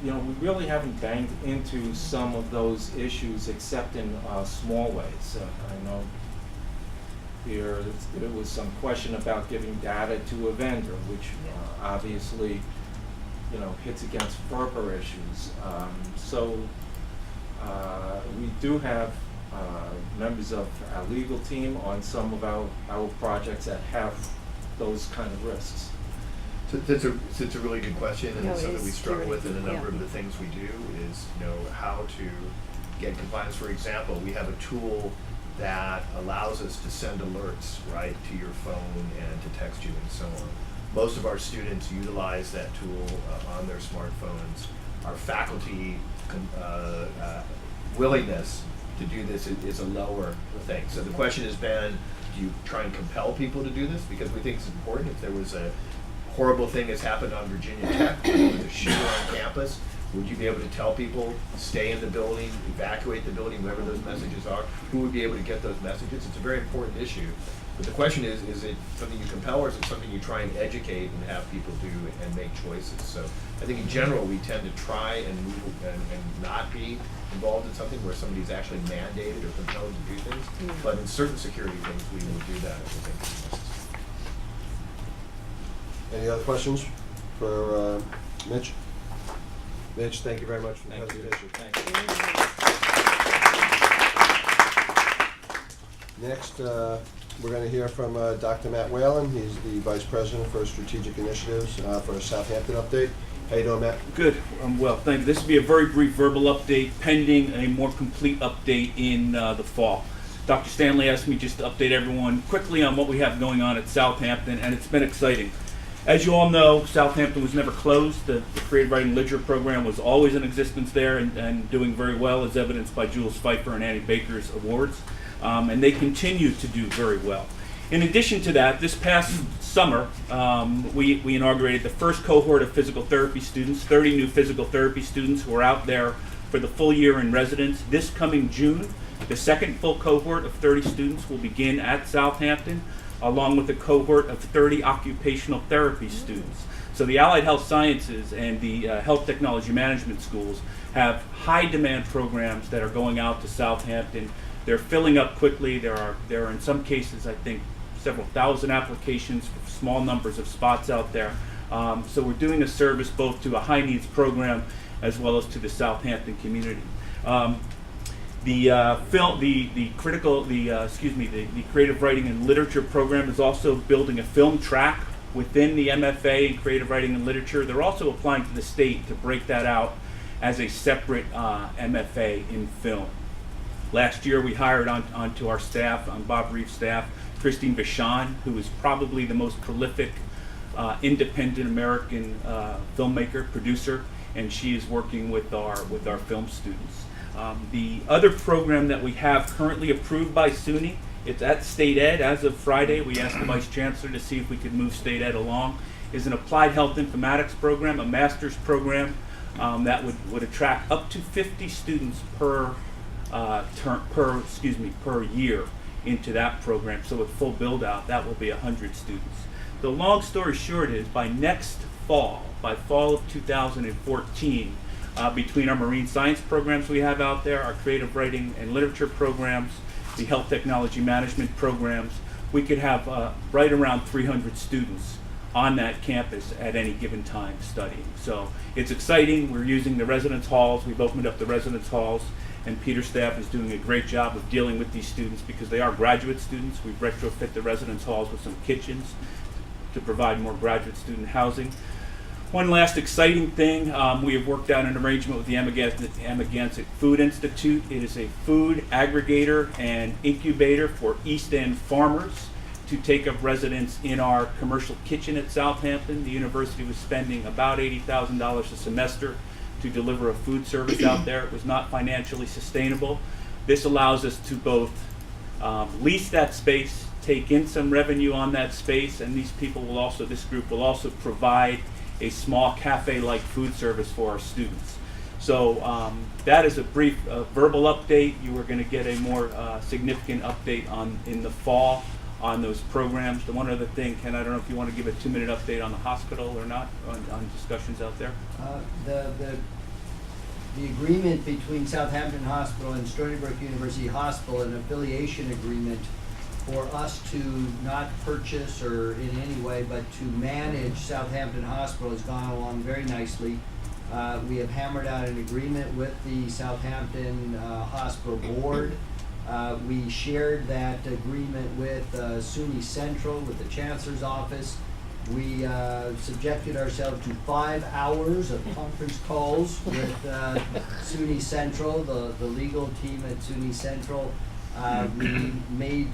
We really haven't banged into some of those issues except in small ways. I know there was some question about giving data to a vendor, which obviously hits against FERPA issues. So we do have members of our legal team on some of our projects that have those kind of risks. So it's a really good question, and No, it's it something is we struggle with in a security, number yeah. of the things we do is, how to get compliance. For example, we have a tool that allows us to send alerts right to your phone and to text you and so on. Most of our students utilize that tool on their smartphones. Our faculty willingness to do this is a lower thing. So the question has been, do you try and compel people to do this? Because we think it's important. If there was a horrible thing that's happened on Virginia Tech, there was a shooter on campus, would you be able to tell people, stay in the building, evacuate the building, whoever those messages are? Who would be able to get those messages? It's a very important issue. But the question is it something you compel, or is it something you try and educate and have people do and make choices? So I think in general, we tend to try and move and not be involved in something where somebody's actually mandated or compelled to do things. But in certain security things, we will do that if we think it's necessary. Any other questions for Mitch? Mitch, thank you very much for the presentation. Thank you. Next, we're going to hear from Dr. Matt Whalen. He's the Vice President for Strategic Initiatives for a Southampton update. How you doing, Matt? Good. Well, thank you. This will be a very brief verbal update pending a more complete update in the fall. Dr. Stanley asked me just to update everyone quickly on what we have going on at Southampton, and it's been exciting. As you all know, Southampton was never closed. The Creative Writing Literature program was always in existence there and doing very well, as evidenced by Jules Pfeiffer and Annie Baker's awards. And they continue to do very well. In addition to that, this past summer, we inaugurated the first cohort of physical therapy students, 30 new physical therapy students who are out there for the full year in residence. This coming June, the second full cohort of 30 students will begin at Southampton, along with a cohort of 30 occupational therapy students. So the Allied Health Sciences and the Health Technology Management schools have high demand programs that are going out to Southampton. They're filling up quickly. There are in some cases, I think, several thousand applications for small numbers of spots out there. So we're doing a service both to a high needs program as well as to the Southampton community. The Creative Writing and Literature program is also building a film track within the MFA in Creative Writing and Literature. They're also applying to the state to break that out as a separate MFA in film. Last year, we hired onto our staff, on Bob Reeves' staff, Christine Vachon, who is probably the most prolific independent American filmmaker, producer, and she is working with our film students. The other program that we have currently approved by SUNY, it's at State Ed as of Friday. We asked the Vice Chancellor to see if we could move State Ed along, is an Applied Health Informatics program, a master's program that would attract up to 50 students per year into that program. So with full build out, that will be 100 students. The long story short is by fall of 2014, between our marine science programs we have out there, our creative writing and literature programs, the health technology management programs, we could have right around 300 students on that campus at any given time studying. So it's exciting. We're using the residence halls. We've opened up the residence halls, and Peter's staff is doing a great job of dealing with these students because they are graduate students. We've retrofit the residence halls with some kitchens to provide more graduate student housing. One last exciting thing, we have worked out an arrangement with the Amagansett Food Institute. It is a food aggregator and incubator for East End farmers to take up residence in our commercial kitchen at Southampton. The university was spending about $80,000 a semester to deliver a food service out there. It was not financially sustainable. This allows us to both lease that space, take in some revenue on that space, and this group will also provide a small cafe-like food service for our students. So that is a brief verbal update. You are going to get a more significant update in the fall on those programs. The one other thing, Ken, I don't know if you want to give a 2-minute update on the hospital or not, on discussions out there. The agreement between Southampton Hospital and Stony Brook University Hospital, an affiliation agreement for us to not purchase or in any way, but to manage Southampton Hospital has gone along very nicely. We have hammered out an agreement with the Southampton Hospital Board. We shared that agreement with SUNY Central, with the Chancellor's Office. We subjected ourselves to 5 hours of conference calls with SUNY Central, the legal team at SUNY Central. We made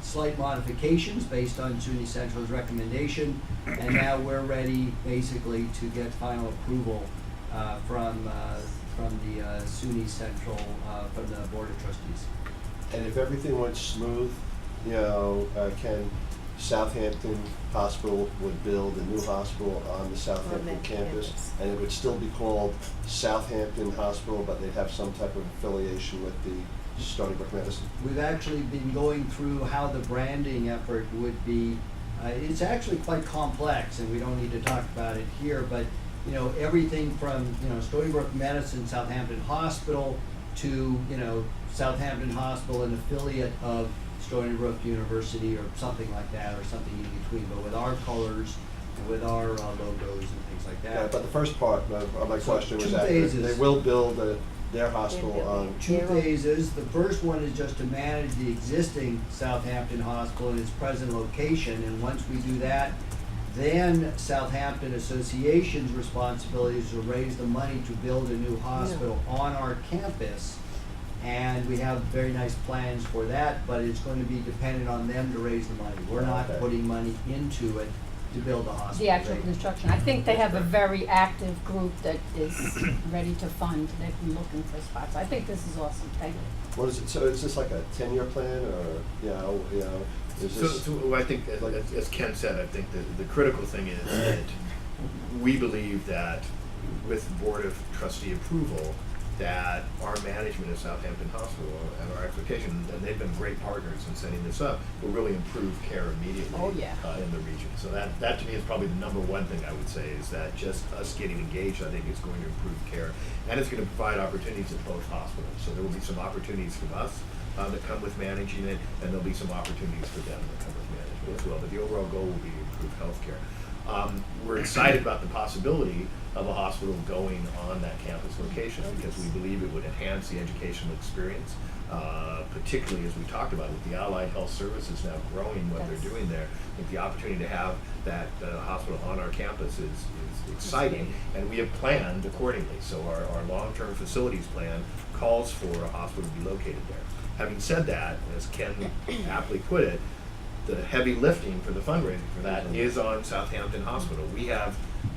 slight modifications based on SUNY Central's recommendation, and now we're ready basically to get final approval from the SUNY Central, from the Board of Trustees. And if everything went smooth, you know, Ken, Southampton Hospital would build a new hospital on the Southampton that campus, campus. and it would still be called Southampton Hospital, but they'd have some type of affiliation with the Stony Brook Medicine. We've actually been going through how the branding effort would be. It's actually quite complex, and we don't need to talk about it here, but you know, everything from, you know, Stony Brook Medicine, Southampton Hospital, to, you know, Southampton Hospital, an affiliate of Stony Brook University or something like that, or something in between, but with our colors and with our logos and things like Yeah, that. but the first part of my So question was two that phases. they will build their hospital on. Two phases. The first one is just to manage the existing Southampton Hospital in its present location, and once we do that, then Southampton Association's responsibility is to raise the money to build a new hospital on our campus. And we have very nice plans for that, but it's going to be dependent on them to raise the money. We're not Okay. putting money into it to build the hospital. The actual They- construction. I think they have a very active group that is ready to fund. They've been looking for spots. I think this is awesome. Thank you. What is it, so is this like a 10-year plan, or, is this? So I think, as Ken said, I think the critical thing is that we believe that with Board of Trustee approval, that our management of Southampton Hospital and our expectation, and they've been great partners in setting this up, will really improve care immediately Oh, yeah. in the region. So that to me is probably the number one thing I would say, is that just us getting engaged, I think is going to improve care. And it's going to provide opportunities at both hospitals. So there will be some opportunities from us that come with managing it, and there'll be some opportunities for them that come with management as well. But the overall goal will be to improve healthcare. We're excited about the possibility of a hospital going on that campus location, because we believe it would enhance the educational experience, particularly as we talked about with the allied health services now growing what they're doing there. I think the opportunity to have that hospital on our campus is exciting, and we have planned accordingly. So our long-term facilities plan calls for a hospital to be located there. Having said that, as Ken aptly put it, the heavy lifting for the fundraising for that is on Southampton Hospital. We have,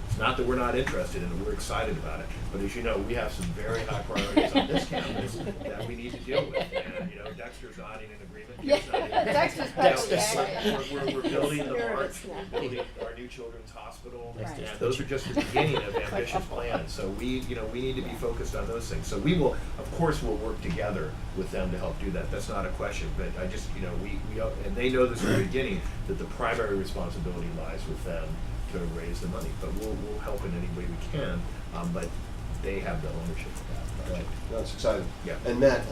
it's not that we're not interested in it, we're excited about it, but as you know, we have some very high priorities on this campus that we need to deal with. And, you know, Dexter's nodding in agreement. Jim's nodding in agreement. Dexter's We're building the Spirit march, is not we're building our new children's hospital, Right. and those are just the beginning of ambitious plans. So we need to be focused on those things. So we will, of course, we'll work together with them to help do that. That's not a question, but I just, you know, we and they know this from the beginning, that the primary responsibility lies with them to raise the money. But we'll help in any way we can, but they have the ownership of that project. That's exciting. Yeah. And Matt,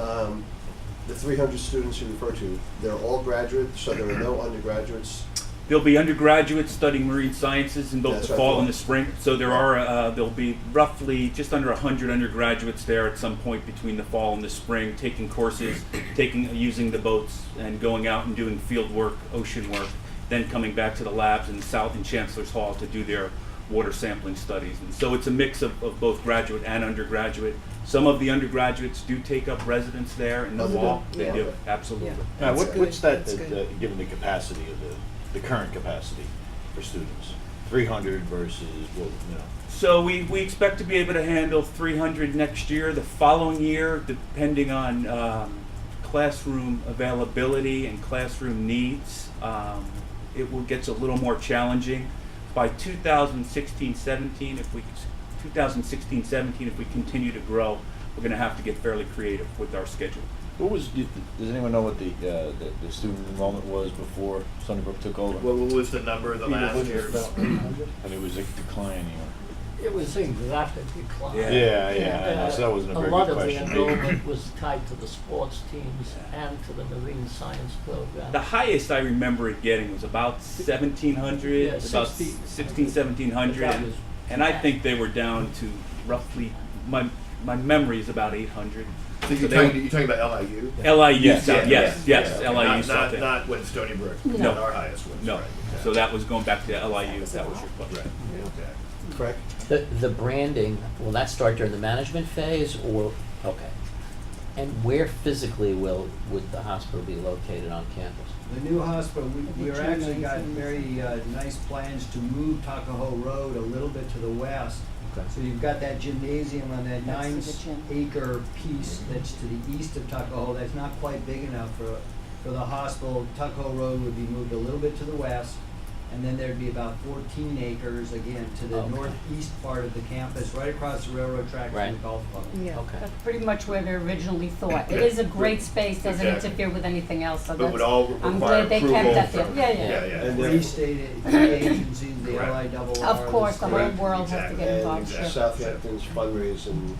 the 300 students you referred to, they're all graduates, so there are no undergraduates? There'll be undergraduates studying marine sciences in both That's the what I fall thought. and the spring. So there are there'll be roughly just under 100 undergraduates there at some point between the fall and the spring, taking courses, using the boats, and going out and doing field work, ocean work, then coming back to the labs in South and Chancellor's Hall to do their water sampling studies. And so it's a mix of both graduate and undergraduate. Some of the undergraduates do take up residence there in the Oh, they do? fall. They Yeah. do, absolutely. Yeah. Now, That's what's good. that, That's good. given the capacity of the current capacity for students? 300 versus, what, you know? So we expect to be able to handle 300 next year. The following year, depending on classroom availability and classroom needs, it will get a little more challenging. By 2016-17, if we continue to grow, we're going to have to get fairly creative with our schedule. What was, does anyone know what the student enrollment was before Stony Brook took over? What was the number of the last year? And it was declining. It was in rapid decline. Yeah. I know, so that wasn't a very lot good of the question. enrollment was tied to the sports teams and to the marine science program. The highest I remember it getting was about 1,700, Yeah, about 1,700. 1,700, and I think they were down to roughly, my memory is about 800. So you're talking about LIU? LIU, Yes, South, yeah, yes, Yeah. LIU South. Not when Stony Brook, No. not our highest was. No, right. Yeah. so that was going back to LIU, that was your question. Right, exactly. Correct? The branding, will that start during the management phase, or, okay. And where physically would the hospital be located on campus? The new hospital, we are actually got very nice plans to move Tuckahoe Road a little bit to the west. Okay. So you've got that gymnasium on that That's for the gym. 9-acre piece that's to the east of Tuckahoe. That's not quite big enough for the hospital. Tuckahoe Road would be moved a little bit to the west. And then there'd be about 14 acres, again, to the Okay. northeast part of the campus, right across the railroad tracks Right. from the golf club. Yeah. Okay. That's pretty much where they originally thought. It is a great space, doesn't Exactly. interfere with anything else, so But would that's, all I'm require glad they kept approval that from- there. Yeah. And Yeah. three state agencies, the Correct. LIRR. Of course, the whole Correct. world has to Exactly. get And involved, sure. Southampton's fundraising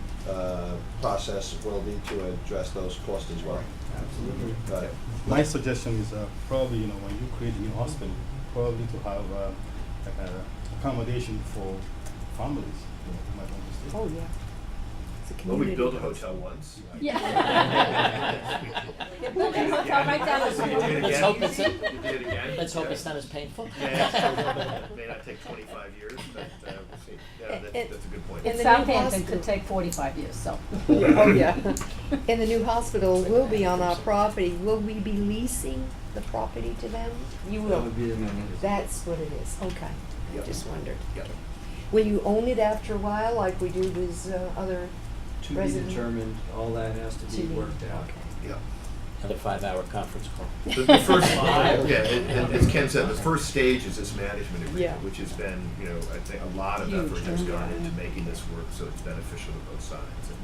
process will need to address those costs as well. Absolutely. Got it. My suggestion is probably, when you create a new hospital, probably to have like accommodation for families. Who might want to stay. Oh, yeah. It's a Well, we community built a house. hotel once. They're building a hotel right down the You street. did it Let's again? hope it's You did it again? Let's hope Yeah. it's not as painful. Yeah, it may not take 25 years, but we'll see. Yeah, that's a good point. In In the new Southampton hospital. could take 45 years, so. Oh, yeah. And the new hospital will be on our property. Will we be leasing the property to them? You That will. would be the minimum. That's what it is. Okay. I Yep. just wondered. Yep. Will you own it after a while, like we do with other To be resident? determined, all that has to be worked out. Okay. Yeah. Another 5-hour conference call. The first, and as Ken said, the first stage is this management Yeah. agreement, which has been, I think a lot of Huge, effort has yeah. gone into making this work so it's beneficial to both sides. And,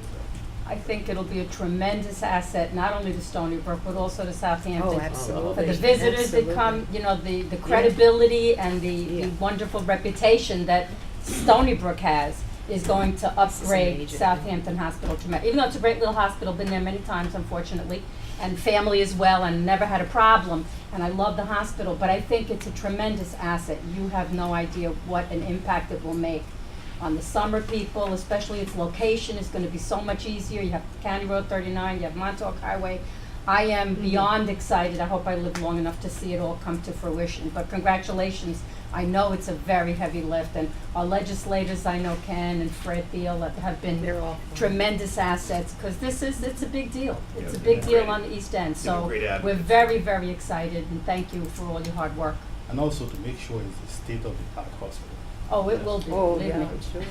I think it'll be a tremendous asset, not only to Stony Brook, but also to Southampton. Oh, absolutely. For the visitors that come, the credibility and the Yeah. wonderful reputation that Stony Brook has is going to upgrade major Southampton Hospital tremendously. Even though it's a great little hospital, been there many times unfortunately, and family as well, and never had a problem, and I love the hospital, but I think it's a tremendous asset. You have no idea what an impact it will make on the summer people, especially its location is gonna be so much easier. You have County Road 39, you have Montauk Highway. I am beyond excited. I hope I live long enough to see it all come to fruition. But congratulations. I know it's a very heavy lift, and our legislators, I know Ken and Fred Beal, have been They're all tremendous assets, because it's a big deal. It's a Yeah, big deal great. on the East End. They've been So great we're advocates. very, very excited, and thank you for all your hard work. And also to make sure it's a state-of-the-art hospital. Oh, it will be, Oh, believe yeah, me. I'm sure.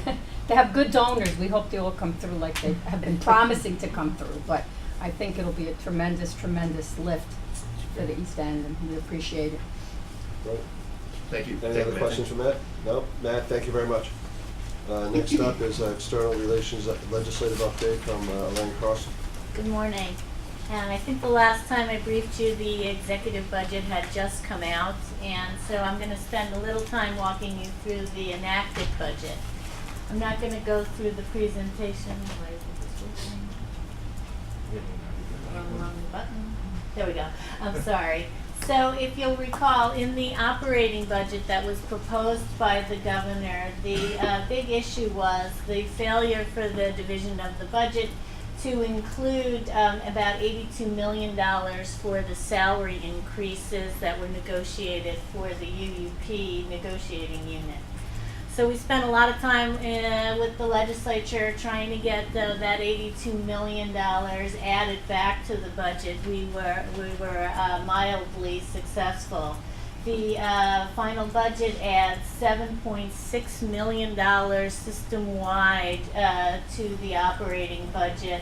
They have good donors. We hope they all come through like they have been promising to come through. But I think it'll be a tremendous, tremendous lift for the East End, and we appreciate it. Great. Thank you. Any Thank you, other Matt. questions for Matt? No? Matt, thank you very much. Next up is External Relations Legislative Update from Elaine Carson. Good morning. And I think the last time I briefed you, the executive budget had just come out, and so I'm going to spend a little time walking you through the enacted budget. I'm not going to go through the presentation. Why isn't this working? Wrong button. There we go. I'm sorry. So if you'll recall, in the operating budget that was proposed by the governor, the big issue was the failure for the division of the budget to include about $82 million for the salary increases that were negotiated for the UUP negotiating unit. So we spent a lot of time with the legislature trying to get that $82 million added back to the budget. We were mildly successful. The final budget adds $7.6 million system-wide to the operating budget.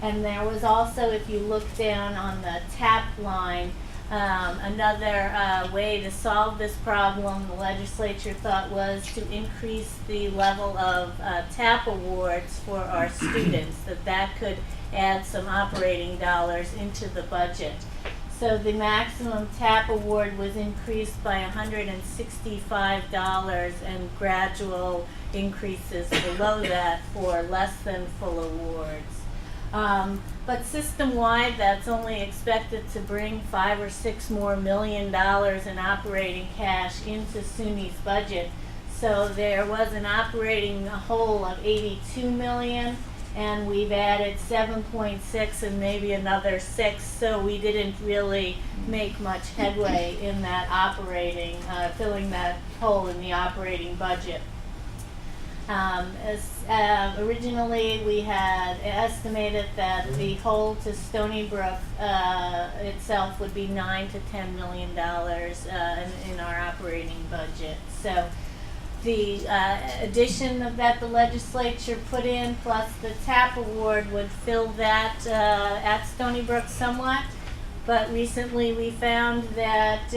And there was also, if you look down on the TAP line, another way to solve this problem the legislature thought was to increase the level of TAP awards for our students, that could add some operating dollars into the budget. So the maximum TAP award was increased by $165 and gradual increases below that for less than full awards. But system-wide, that's only expected to bring $5 or $6 more million in operating cash into SUNY's budget. So there was an operating hole of $82 million, and we've added 7.6 and maybe another 6. So we didn't really make much headway in that operating, filling that hole in the operating budget. Originally, we had estimated that the hole to Stony Brook itself would be $9 to $10 million in our operating budget. So the addition of that the legislature put in, plus the TAP award, would fill that at Stony Brook somewhat. But recently we found that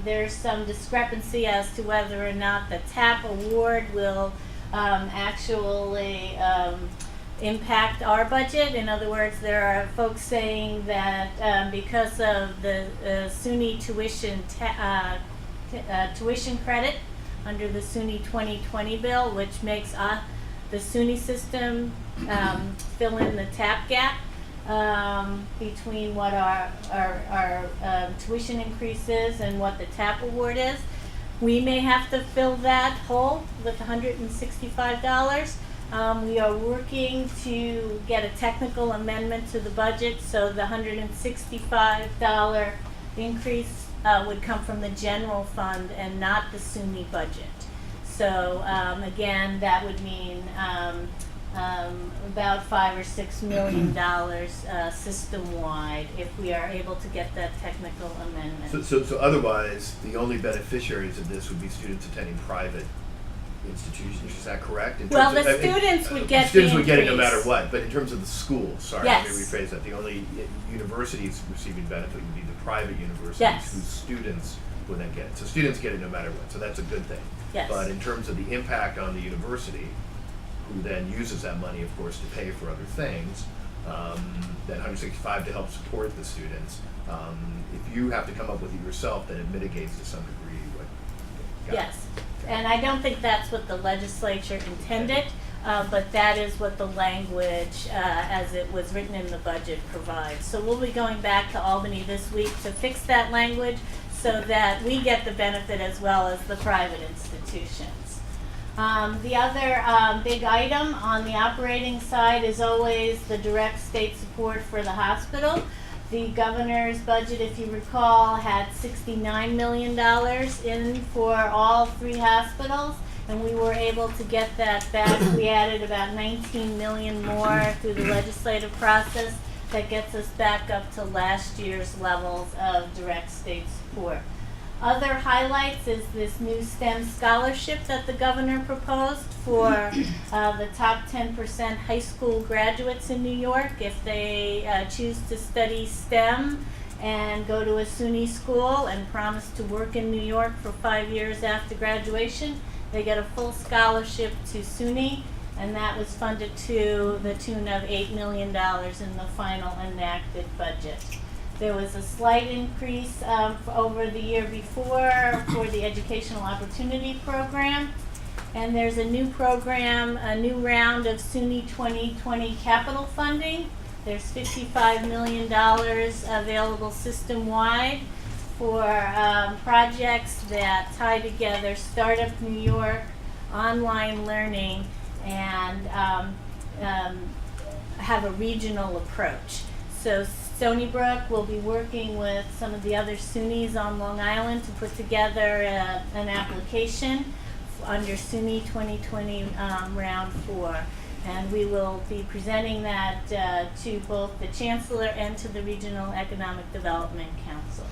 there's some discrepancy as to whether or not the TAP award will actually impact our budget. In other words, there are folks saying that because of the SUNY tuition credit under the SUNY 2020 bill, which makes the SUNY system fill in the TAP gap between what our tuition increase is and what the TAP award is. We may have to fill that hole with $165. We are working to get a technical amendment to the budget, so the $165 increase would come from the general fund and not the SUNY budget. So again, that would mean about $5 or $6 million system-wide if we are able to get that technical amendment. So otherwise, the only beneficiaries of this would be students attending private institutions. Is that correct? Well, the students would get students the would get it no increase. matter what. But in terms of the schools, sorry, Yes. let me rephrase that. The only universities receiving benefit would be the private universities Yes. whose students would then get it. So students get it no matter what. So that's a good thing. Yes. But in terms of the impact on the university, who then uses that money, of course, to pay for other things, that $165 to help support the students. If you have to come up with it yourself, then it mitigates to some degree what. Yes, and I don't think that's what the legislature intended, but that is what the language, as it was written in the budget, provides. So we'll be going back to Albany this week to fix that language so that we get the benefit as well as the private institutions. The other big item on the operating side is always the direct state support for the hospital. The governor's budget, if you recall, had $69 million in for all 3 hospitals, and we were able to get that back. We added about $19 million more through the legislative process. That gets us back up to last year's levels of direct state support. Other highlights is this new STEM scholarship that the governor proposed for the top 10% high school graduates in New York. If they choose to study STEM and go to a SUNY school and promise to work in New York for 5 years after graduation, they get a full scholarship to SUNY, and that was funded to the tune of $8 million in the final enacted budget. There was a slight increase over the year before for the Educational Opportunity Program. And there's a new program, a new round of SUNY 2020 capital funding. There's $55 million available system-wide for projects that tie together Startup New York, online learning, and have a regional approach. So Stony Brook will be working with some of the other SUNYs on Long Island to put together an application under SUNY 2020 Round 4. And we will be presenting that to both the Chancellor and to the Regional Economic Development Council.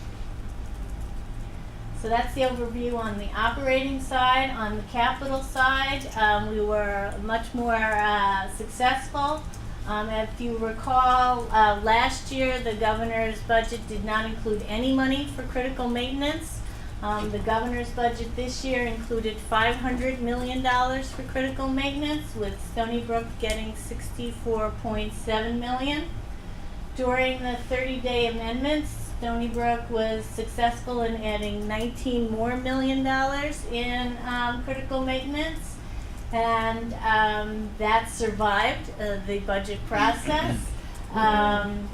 So that's the overview on the operating side. On the capital side, we were much more successful. If you recall, last year the governor's budget did not include any money for critical maintenance. The governor's budget this year included $500 million for critical maintenance, with Stony Brook getting $64.7 million. During the 30-day amendments, Stony Brook was successful in adding $19 million more in critical maintenance. And that survived the budget process, and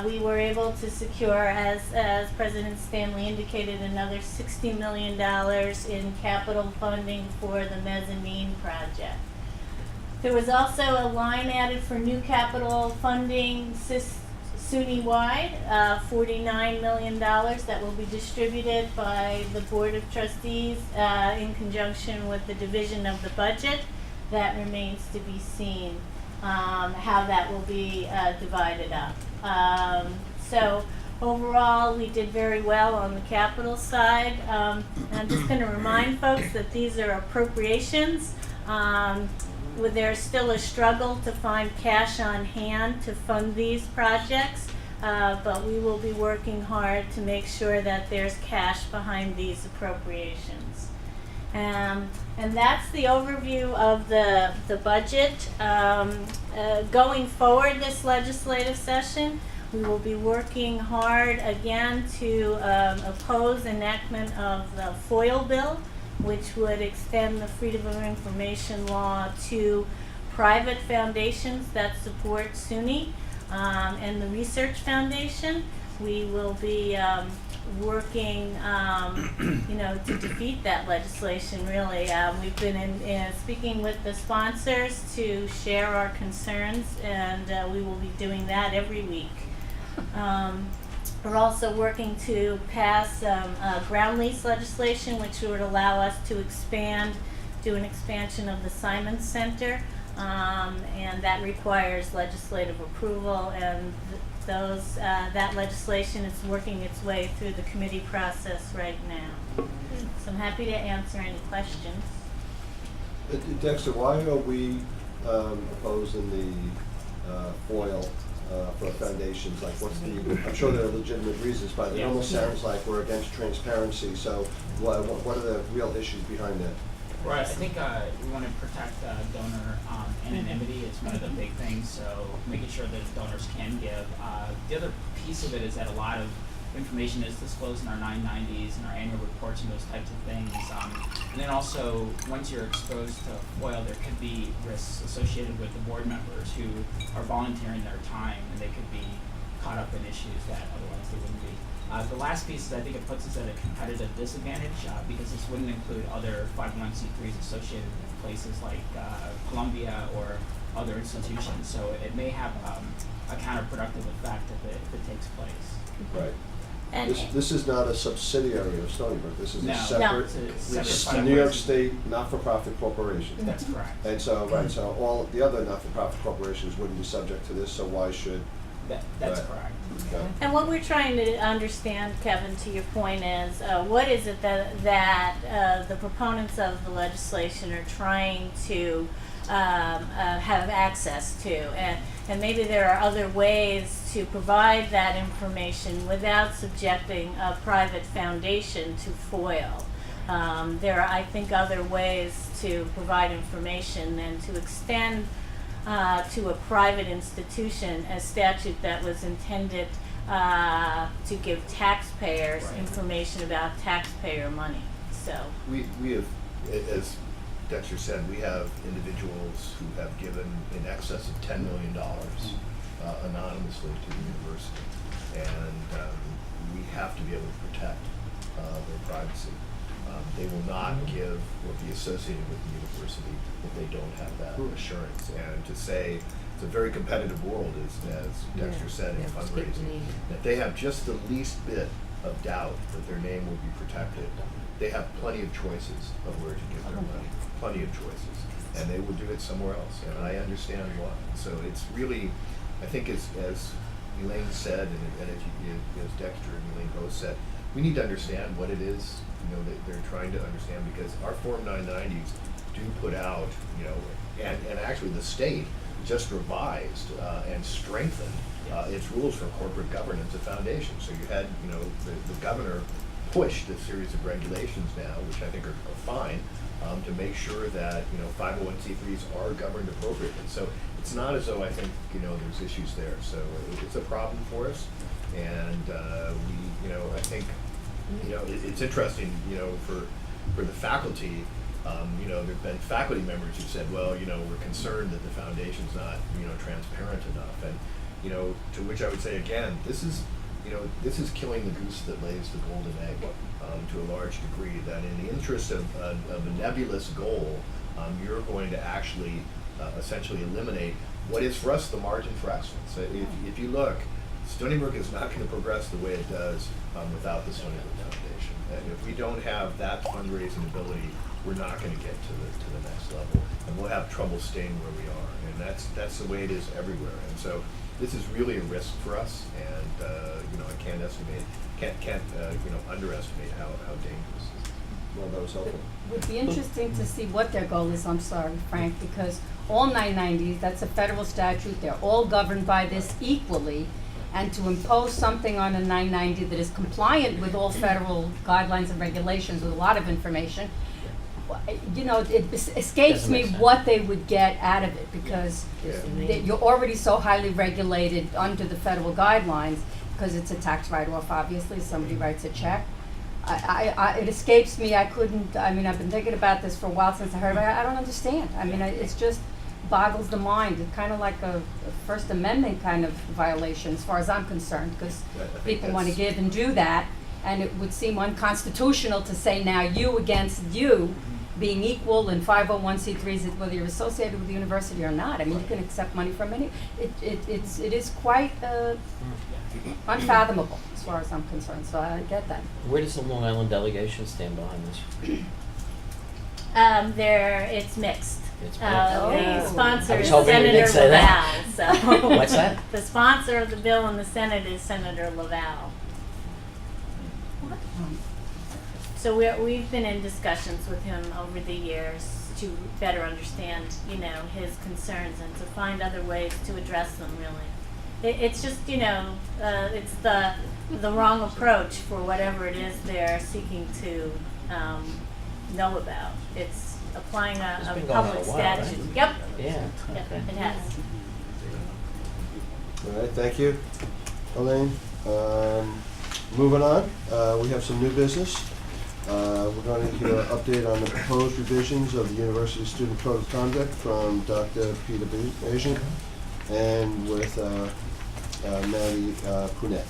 we were able to secure, as President Stanley indicated, another $60 million in capital funding for the mezzanine project. There was also a line added for new capital funding SUNY-wide, $49 million that will be distributed by the Board of Trustees in conjunction with the division of the budget. That remains to be seen, how that will be divided up. So overall, we did very well on the capital side. And I'm just going to remind folks that these are appropriations. There's still a struggle to find cash on hand to fund these projects, but we will be working hard to make sure that there's cash behind these appropriations. And that's the overview of the budget. Going forward this legislative session, we will be working hard again to oppose enactment of the FOIL bill, which would extend the Freedom of Information law to private foundations that support SUNY and the Research Foundation. We will be working, to defeat that legislation, really. We've been speaking with the sponsors to share our concerns, and we will be doing that every week. We're also working to pass ground lease legislation, which would allow us to do an expansion of the Simon Center, and that requires legislative approval, and that legislation is working its way through the committee process right now. So I'm happy to answer any questions. Dexter, why are we opposing the FOIL for foundations? Like, I'm sure there are legitimate reasons, but it almost sounds like we're against transparency. So what are the real issues behind that? Right, I think we want to protect donor anonymity. It's one of the big things, so making sure that donors can give. The other piece of it is that a lot of information is disclosed in our 990s and our annual reports and those types of things. And then also, once you're exposed to FOIL, there could be risks associated with the board members who are volunteering their time, and they could be caught up in issues that otherwise they wouldn't be. The last piece is I think it puts us at a competitive disadvantage because this wouldn't include other 501c3s associated with places like Columbia or other institutions. So it may have a counterproductive effect if it takes place. Right. And This is not a subsidiary of Stony Brook. This is a separate, It's a separate New York State not-for-profit corporation. That's correct. And so, so all the other not-for-profit corporations wouldn't be subject to this, so why should? That's correct. Okay. And what we're trying to understand, Kevin, to your point is, what is it that the proponents of the legislation are trying to have access to? And maybe there are other ways to provide that information without subjecting a private foundation to FOIL. There are, I think, other ways to provide information and to extend to a private institution a statute that was intended to give taxpayers information about taxpayer money. So We have, as Dexter said, we have individuals who have given in excess of $10 million anonymously to the university, and we have to be able to protect their privacy. They will not give or be associated with the university if they don't have that assurance. And to say it's a very competitive world, as Dexter said, in fundraising, if they have just the least bit of doubt that their name will be protected, they have plenty of choices of where to give their money, plenty of choices, and they will do it somewhere else, and I understand why. So it's really, I think as Elaine said, and as Dexter and Elaine both said, we need to understand what it is, that they're trying to understand, because our Form 990s do put out, and actually the state just revised and strengthened its rules for corporate governance of foundations. So you had, the governor pushed a series of regulations now, which I think are fine, to make sure that 501c3s are governed appropriately. So it's not as though I think there's issues there. So it's a problem for us, and I think it's interesting for the faculty. There've been faculty members who said, well, we're concerned that the foundation's not transparent enough, and to which I would say again, this is killing the goose that lays the golden egg to a large degree. That in the interest of a nebulous goal, you're going to actually essentially eliminate what is for us the margin for excellence. If you look, Stony Brook is not going to progress the way it does without the Stony Brook Foundation. And if we don't have that fundraising ability, we're not going to get to the next level, and we'll have trouble staying where we are. And that's the way it is everywhere. And so this is really a risk for us, and I can't underestimate how dangerous this is. Well, that was helpful. It would be interesting to see what their goal is, I'm sorry, Frank, because all 990s, that's a federal statute, they're all governed by this equally, and to impose something on a 990 that is compliant with all federal guidelines and regulations with a lot of information, it escapes Doesn't me make sense. what they would get out of it, because you're already so highly regulated under the federal guidelines, because it's a tax write-off, obviously, somebody writes a check. It escapes me. I've been thinking about this for a while since I heard about it. I don't understand. It's just boggles the mind. It's kind of like a First Amendment kind of violation as far as I'm concerned, because people want to give and do that, and it would seem unconstitutional to say now you against you being equal in 501c3s, whether you're associated with the university or not. You can accept money from any. It is quite unfathomable as far as I'm concerned, so I get that. Where does the Long Island delegation stand behind this? It's mixed. It's The sponsor I was is hoping you Senator didn't say Laval, that. so. What's that? The sponsor of the bill in the Senate is Senator Laval. So we've been in discussions with him over the years to better understand, his concerns and to find other ways to address them, really. It's just, it's the wrong approach for whatever it is they're seeking to know about. It's applying It's a been going on public a while, right? statute. Yep. Yeah. Yep, Okay. it has. All right, thank you, Elaine. Moving on, we have some new business. We're going to hear an update on the proposed revisions of the University Student Code of Conduct from Dr. Peter Asian and with Maddie Punet.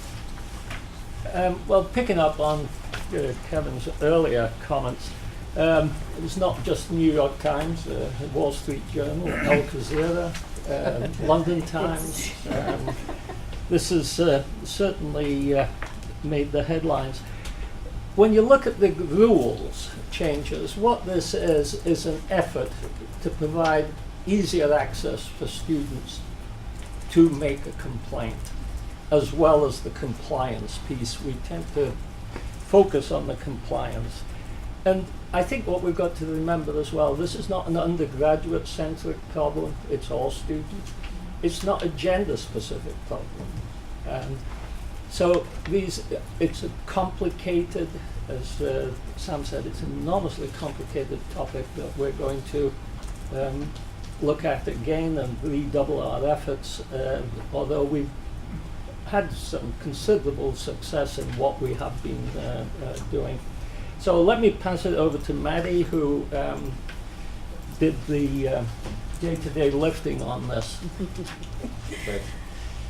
Well, picking up on Kevin's earlier comments, it's not just the New York Times, the Wall Street Journal, Al Jazeera, London Times. This has certainly made the headlines. When you look at the rules changes, what this is an effort to provide easier access for students to make a complaint, as well as the compliance piece. We tend to focus on the compliance. And I think what we've got to remember as well, this is not an undergraduate-centric problem, it's all students. It's not a gender-specific problem. So it's a complicated, as Sam said, it's an enormously complicated topic that we're going to look at again and redouble our efforts, although we've had some considerable success in what we have been doing. So let me pass it over to Maddie, who did the day-to-day lifting on this. Great.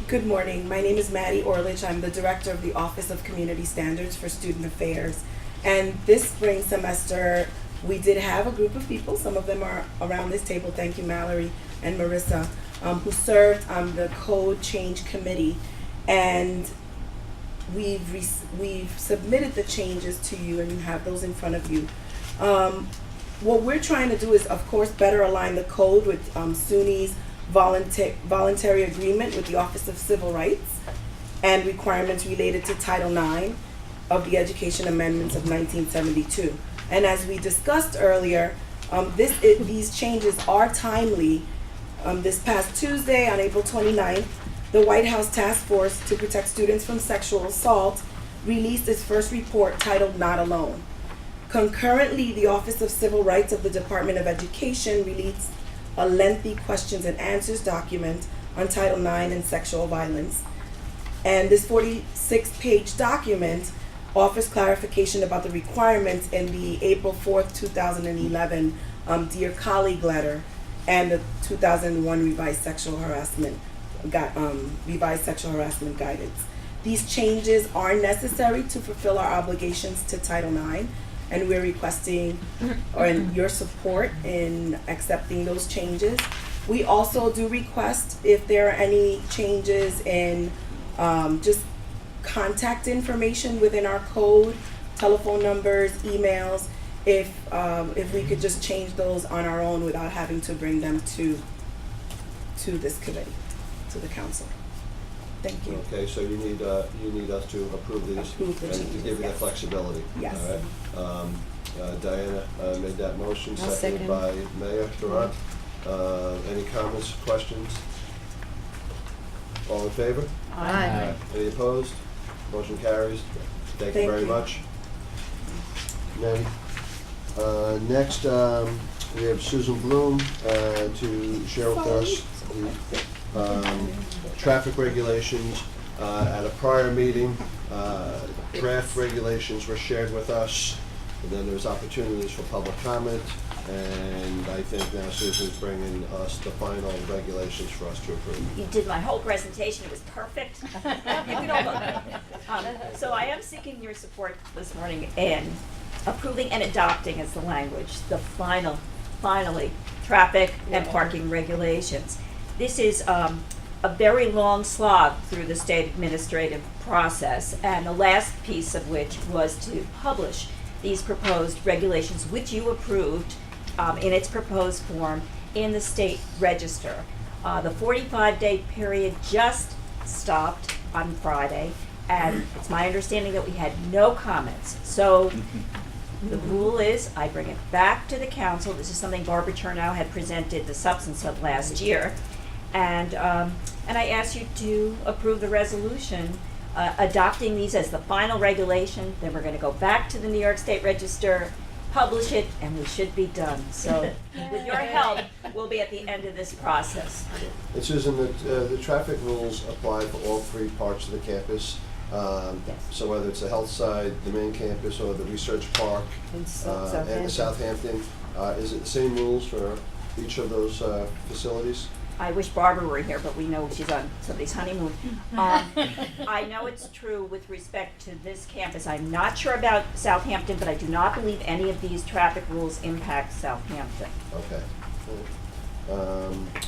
Good morning. My name is Maddie Orlich. I'm the Director of the Office of Community Standards for Student Affairs. And this spring semester, we did have a group of people, some of them are around this table, thank you Mallory and Marissa, who served on the Code Change Committee. And we've submitted the changes to you, and you have those in front of you. What we're trying to do is, of course, better align the code with SUNY's voluntary agreement with the Office of Civil Rights and requirements related to Title IX of the Education Amendments of 1972. And as we discussed earlier, these changes are timely. This past Tuesday, on April 29th, the White House Task Force to Protect Students from Sexual Assault released its first report titled Not Alone. Concurrently, the Office of Civil Rights of the Department of Education released a lengthy questions and answers document on Title IX and sexual violence. And this 46-page document offers clarification about the requirements in the April 4th, 2011 Dear Colleague letter and the 2001 revised sexual harassment guidance. These changes are necessary to fulfill our obligations to Title IX, and we're requesting your support in accepting those changes. We also do request if there are any changes in just contact information within our code, telephone numbers, emails, if we could just change those on our own without having to bring them to this committee, to the council. Thank you. Okay, so you need us to approve these Approve the and to changes, give you that yes. flexibility. Yes. All right. Diana made that motion, I'll seconded second. by Mayor Durant. Any comments, questions? All in favor? Aye. Any opposed? Motion carries. Thank you Thank very you. much. Next, we have Susan Bloom to share with us the traffic regulations. At a prior meeting, draft regulations were shared with us, and then there's opportunities for public comment, and I think now Susan's bringing us the final regulations for us to approve. You did my whole presentation, it was perfect. You can overlook. So I am seeking your support this morning in approving and adopting as the language, the finally, traffic and parking regulations. This is a very long slog through the state administrative process, and the last piece of which was to publish these proposed regulations, which you approved in its proposed form in the state register. The 45-day period just stopped on Friday, and it's my understanding that we had no comments. So the rule is I bring it back to the council. This is something Barbara Chernow had presented the substance of last year. And I ask you to approve the resolution adopting these as the final regulation. Then we're going to go back to the New York State Register, publish it, and we should be done. So with your help, we'll be at the end of this process. And Susan, the traffic rules apply for all three parts of the campus. So whether it's the health side, the main campus, or the research park, and the Southampton, is it the same rules for each of those facilities? I wish Barbara were here, but we know she's on somebody's honeymoon. I know it's true with respect to this campus. I'm not sure about Southampton, but I do not believe any of these traffic rules impact Southampton. Okay.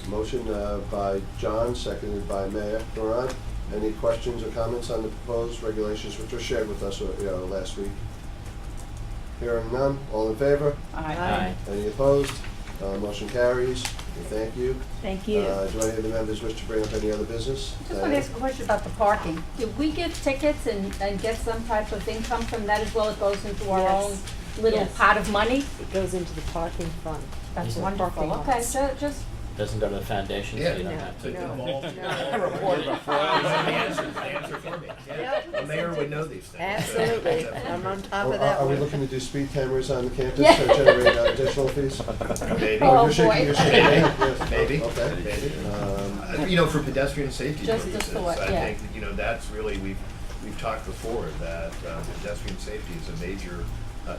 Motion by John, seconded by Mayor Durant. Any questions or comments on the proposed regulations which were shared with us last week? Hearing none, all in favor? Aye. Any opposed? Motion carries. Thank you. Thank you. Do any of the members wish to bring up any other business? Just want to ask a question about the parking. Did we give tickets and get some type of income from that as well? It goes into our own little pot of money? It goes into the parking fund. That's Mhm. wonderful. Parking Okay, lots. so just, Doesn't go to the foundation, so you don't have to. Report before the answer for me. Yeah. The mayor would know these things. Absolutely. I'm on top of Are that we one. looking to do speed cameras on the campus Yeah. to generate additional fees? Maybe. Oh, You're shaking boy. your head. Yes. Maybe. Okay. Maybe. For pedestrian safety Just a purposes, thought, I yeah. think, that's really, we've talked before that pedestrian safety is a major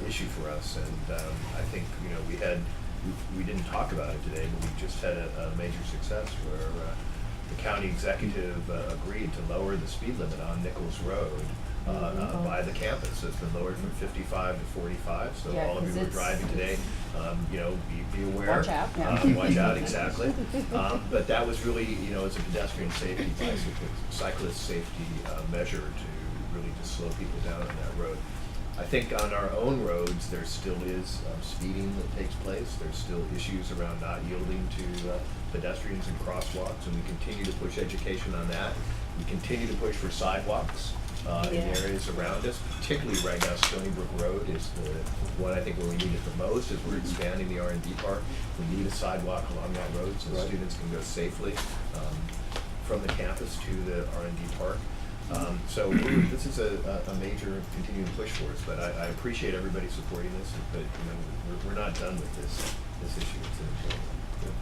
issue for us, and I think, we didn't talk about it today, but we just had a major success where the county executive agreed to lower the speed limit on Nichols Road by the campus. It's been lowered from 55 to 45, so Yeah, all of you 'cause who are it's- driving today, be aware. Watch out, yeah. Watch out, exactly. But that was really, it's a pedestrian safety, cyclist safety measure to really just slow people down on that road. I think on our own roads, there still is speeding that takes place. There's still issues around not yielding to pedestrians and crosswalks, and we continue to push education on that. We continue to push for sidewalks in areas around us, particularly right now, Stony Brook Road is the one I think where we need it the most, as we're expanding the R&D park. We need a sidewalk along that road so students can go safely from the campus to the R&D park. So this is a major continuing push for us, but I appreciate everybody supporting this, but we're not done with this issue. It's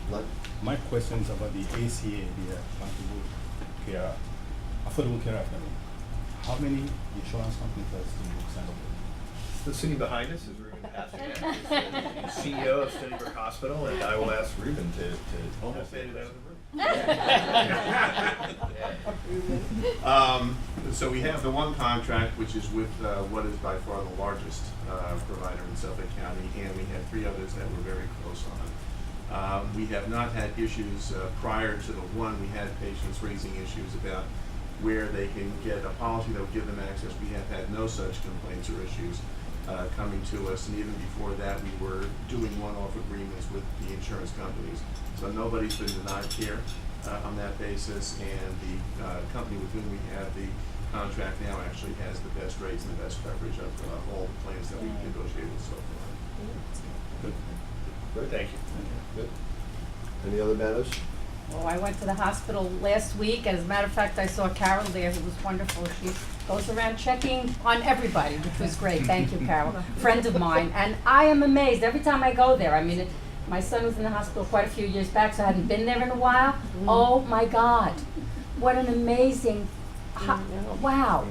important. My question is about the ACA, the Affordable Care Act. How many insurance companies does Stony Brook sign up with? The sitting behind us is Ruben Pasternak, who's the CEO of Stony Brook Hospital, and I will ask Ruben to almost say it out of the room. So we have the one contract, which is with what is by far the largest provider in Suffolk County, and we have 3 others that we're very close on. We have not had issues prior to the one. We had patients raising issues about where they can get a policy that will give them access. We have had no such complaints or issues coming to us, and even before that, we were doing one-off agreements with the insurance companies. So nobody's been denied care on that basis, and the company with whom we have the contract now actually has the best rates and the best coverage of all the plans that we've negotiated so far. Good. Good. Thank you. Good. Any other matters? Well, I went to the hospital last week. As a matter of fact, I saw Carol there, who was wonderful. She goes around checking on everybody, which was great. Thank you, Carol. Friend of mine. And I am amazed every time I go there. I mean, my son was in the hospital quite a few years back, so I hadn't been there in a while. Oh my God. What an amazing, wow.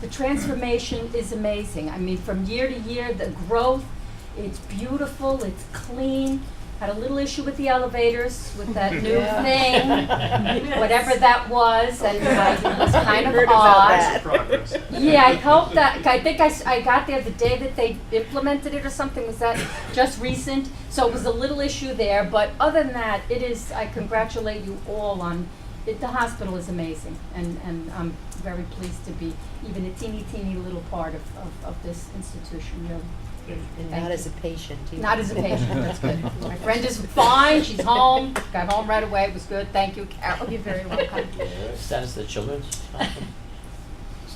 The transformation is amazing. I mean, from year to year, the growth, it's beautiful, it's clean. Had a little issue with the elevators, with that new thing, whatever that was, and it was kind of odd. Yeah, I hope that, I think I got there the day that they implemented it or something. Was that just recent? So it was a little issue there, but other than that, it is, I congratulate you all on, the hospital is amazing, and I'm very pleased to be even a teeny little part of this institution, really. And Thank not you. as a patient either. Not as a patient, that's good. My friend is fine, she's home, got home right away, it was good, thank you, Carol, you're very welcome. Status of the children's hospital?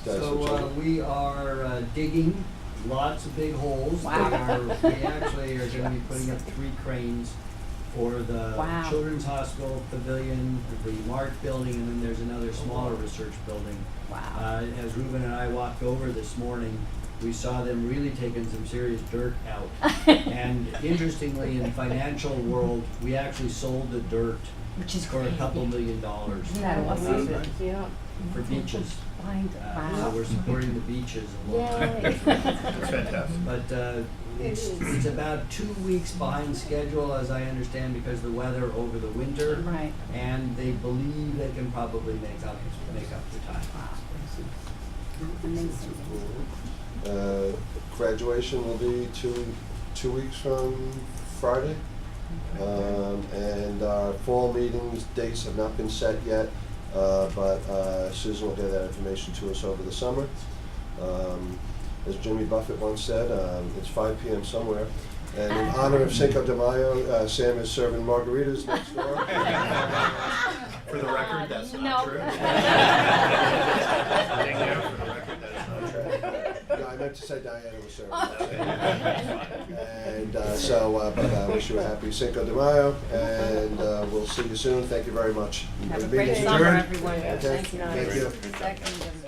So we are digging lots of big holes. Wow. We actually are going to be putting up 3 cranes for the Wow. Children's Hospital Pavilion, the Mark Building, and then there's another smaller research building. Wow. As Ruben and I walked over this morning, we saw them really taking some serious dirt out. And interestingly, in the financial world, we actually sold the dirt Which is for great. $2 million. Isn't that awesome? Yeah. For beaches. Wow. So we're supporting the beaches a lot. Yay. That's fantastic. But it's about 2 weeks behind schedule, as I understand, because of the weather over the winter. Right. And they believe they can probably make up the time. Graduation will be two weeks from Friday. And our fall meetings dates have not been set yet, but Susan will get that information to us over the summer. As Jimmy Buffett once said, it's 5 p.m. somewhere. And in honor of Cinco de Mayo, Sam is serving margaritas next door. For the record, that's No. not true. Thank you. For the record, that is not true. No, I meant to say Diana was serving. And but I wish you a happy Cinco de Mayo, and we'll see you soon. Thank you very much. Have a The great meeting's summer, adjourned. everyone. Okay. Thank you. Thank you. Second.